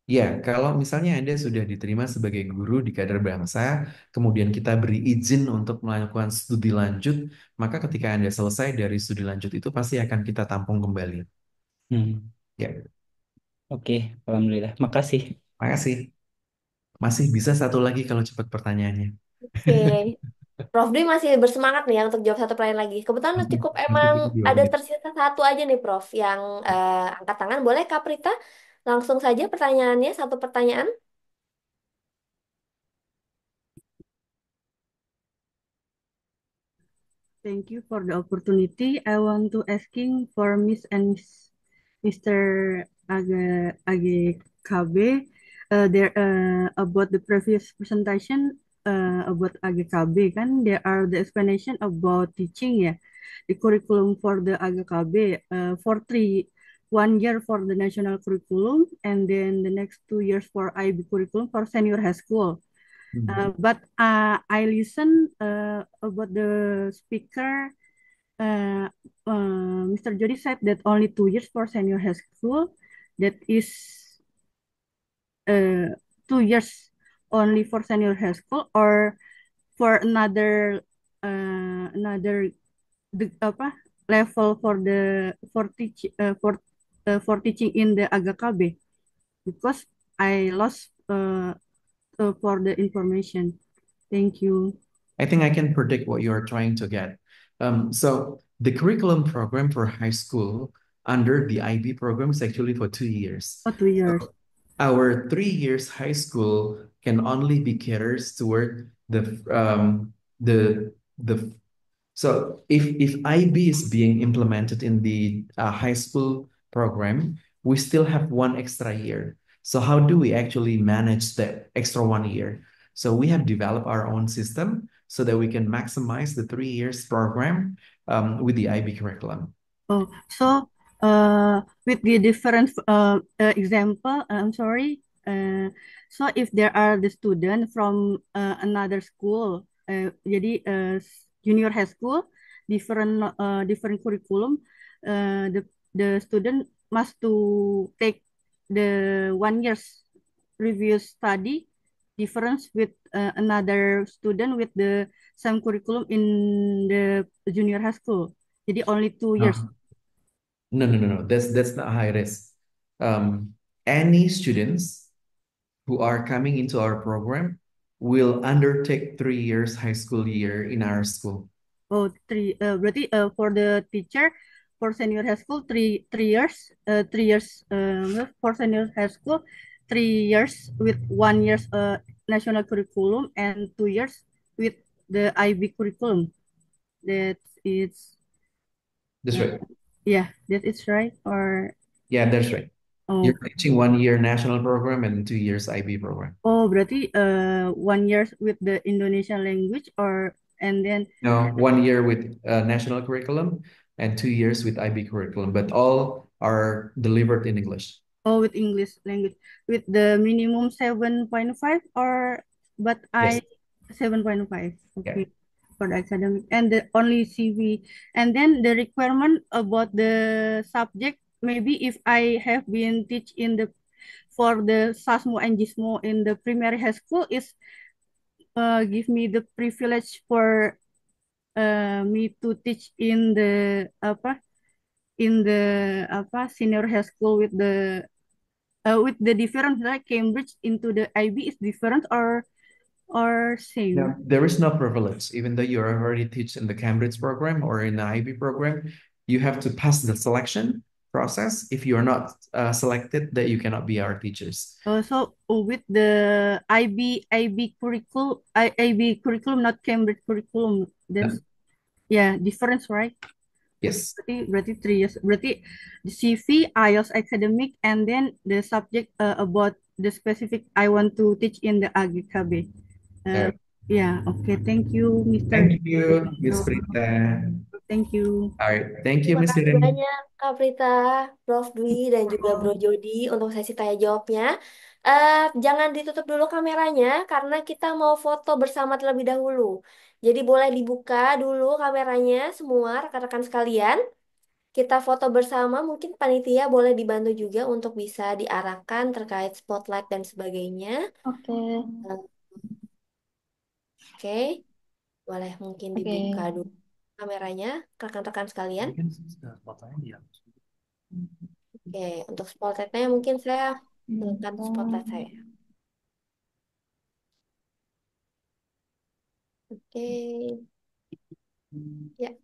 Ya, kalau misalnya Anda sudah diterima sebagai guru di kader bangsa, kemudian kita beri izin untuk melakukan studi lanjut, maka ketika Anda selesai dari studi lanjut itu pasti akan kita tampung kembali. Hmm, Ya, oke, Alhamdulillah. Makasih. makasih. Masih bisa satu lagi kalau cepat pertanyaannya. Oke, Prof. Dwi masih bersemangat nih ya untuk jawab satu pertanyaan lagi. Kebetulan cukup Nanti emang kita 2 ada menit. tersisa satu aja nih Prof. Yang angkat tangan. Boleh Kak Prita? Langsung saja pertanyaannya, satu pertanyaan. Thank you for the opportunity. I want to asking for Miss and Mr. AGKB. There about the previous presentation about AGKB kan there are the explanation about teaching ya. The curriculum for the AGKB for 1 year for the national curriculum and then the next 2 years for IB curriculum for senior high school. But I listen about the speaker. Uh, Mr. Jody said that only 2 years for senior high school. That is 2 years only for senior high school, or for another apa level for teaching in the AGKB because I lost for the information. Thank you. I think I can predict what you are trying to get. So the curriculum program for high school under the IB program is actually for 2 years. Oh, 2 years. So our 3 years high school can only be catered toward the so if IB is being implemented in the high school program, we still have 1 extra year. So how do we actually manage that extra 1 year? So we have developed our own system so that we can maximize the 3 years program with the IB curriculum. Oh, so with the different example, I'm sorry. So if there are the student from another school, jadi junior high school, different curriculum, the student must to take the 1 year's previous study difference with another student with the same curriculum in the junior high school. Jadi only 2 years. No, no. That's not high risk. Um, any students who are coming into our program will undertake 3 years high school year in our school. Oh, berarti for the teacher for senior high school 3 years, 3 years for senior high school 3 years with 1 year national curriculum and 2 years with the IB curriculum. That is, That's right. yeah, that is right. Or Yeah, that's right. oh, You're teaching 1 year national program and 2 years IB program. berarti 1 year with the Indonesian language or and then No, 1 year with national curriculum and 2 years with IB curriculum, but all are delivered in English. with English language with the minimum 7.5 or but Yes. I 7.5. Yeah. Okay. For the academic and the only CV and then the requirement about the subject maybe if I have been teach in the for the SASMO and GISMO in the primary high school is give me the privilege for me to teach in the apa in the senior high school with the difference like Cambridge into the IB is different or No, same. there is no privilege, even though you're already teach in the Cambridge program or in the IB program, you have to pass the selection process. If you are not selected, that you cannot be our teachers. So with the IB curriculum, IB curriculum, not Cambridge curriculum. That's yeah, difference, right? Yes. Berarti 3 years. Berarti the CV, IELTS academic, and then the subject about the specific I want to teach in the AGKB. Uh, Yeah, okay. Thank you, Mr. Thank you, Miss Prita. Thank you. All right, thank you, Terima Miss kasih Irene. banyak Kak Prita, Prof. Dwi, dan juga Bro Jody untuk sesi tanya jawabnya. Jangan ditutup dulu kameranya karena kita mau foto bersama terlebih dahulu. Jadi boleh dibuka dulu kameranya semua rekan-rekan sekalian. Kita foto bersama, mungkin panitia boleh dibantu juga untuk bisa diarahkan terkait spotlight dan sebagainya. Oke. Oke, boleh mungkin Oke. dibuka dulu kameranya rekan-rekan sekalian. Oke, untuk spotlightnya mungkin saya gunakan spotlight saya. Oke, ya.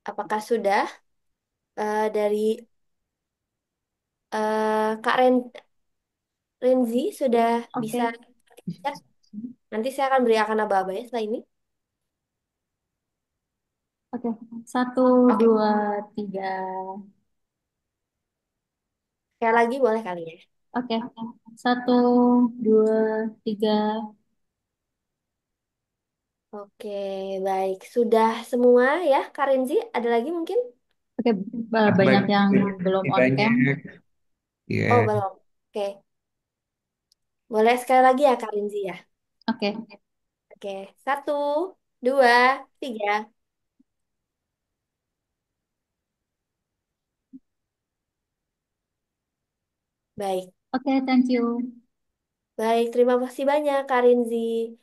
Apakah sudah dari Kak Renzi sudah bisa ya? Nanti saya akan beri akan aba-aba ya setelah ini. Oke. 1, Oke, 2, 3. sekali lagi boleh kali ya. Oke. 1, 2, 3. Oke, baik. Sudah semua ya, Kak Renzi? Ada lagi mungkin? Oke, banyak yang belum on cam. Banyak. Ya. Oh, belum. Oke. Boleh sekali lagi ya, Kak Renzi ya? Oke. Oke, 1, 2, 3. Baik. Oke, thank you. Baik, terima kasih banyak, Kak Rinzi.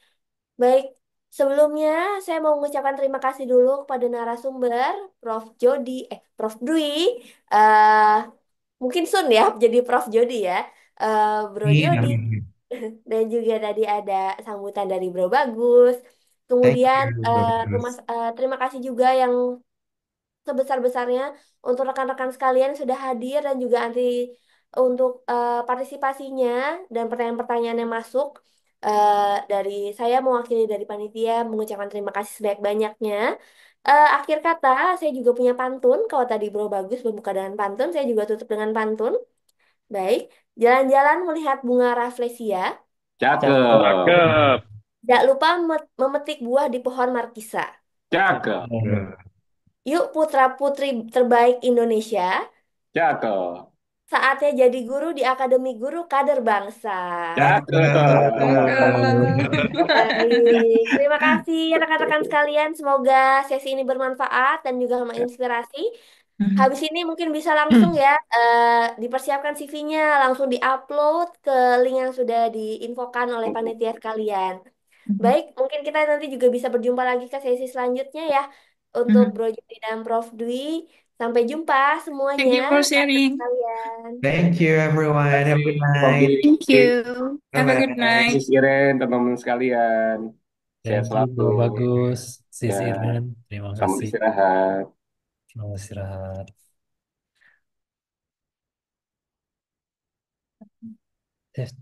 Baik, sebelumnya saya mau mengucapkan terima kasih dulu kepada narasumber, Prof. Jody, Prof. Dwi. eh Mungkin soon ya, jadi Prof. Jody ya. Bro Jody. Amin. Dan juga tadi ada sambutan dari Bro Bagus. Thank Kemudian you, Bagus. terima kasih juga yang sebesar-besarnya untuk rekan-rekan sekalian yang sudah hadir dan juga nanti untuk partisipasinya dan pertanyaan-pertanyaan yang masuk dari saya mewakili dari panitia mengucapkan terima kasih sebanyak-banyaknya. Akhir kata, saya juga punya pantun. Kalau tadi Bro Bagus membuka dengan pantun, saya juga tutup dengan pantun. Baik, jalan-jalan melihat bunga rafflesia. Cakep. Tidak lupa memetik buah di pohon markisa. Cakep. Yuk putra-putri terbaik Indonesia. Cakep. Saatnya jadi guru di Akademi Guru Kader Bangsa. Baik, terima kasih rekan-rekan sekalian. Semoga sesi ini bermanfaat dan juga menginspirasi. Habis ini mungkin bisa langsung ya dipersiapkan CV-nya, langsung diupload ke link yang sudah diinfokan oleh panitia sekalian. Baik, mungkin kita nanti juga bisa berjumpa lagi ke sesi selanjutnya ya. untuk Mhm. Bro Jody dan Prof Dwi. Sampai jumpa Thank semuanya, you for anak sharing. kalian. Thank you everyone. Have a good Bobby, night. Thank you. Have a good Bye-bye. night. Sis Iren, teman-teman sekalian. Sehat Thank you, selalu. Bro Bagus, Sis Ya, Iren. Terima selamat kasih. istirahat. Selamat istirahat. Tes.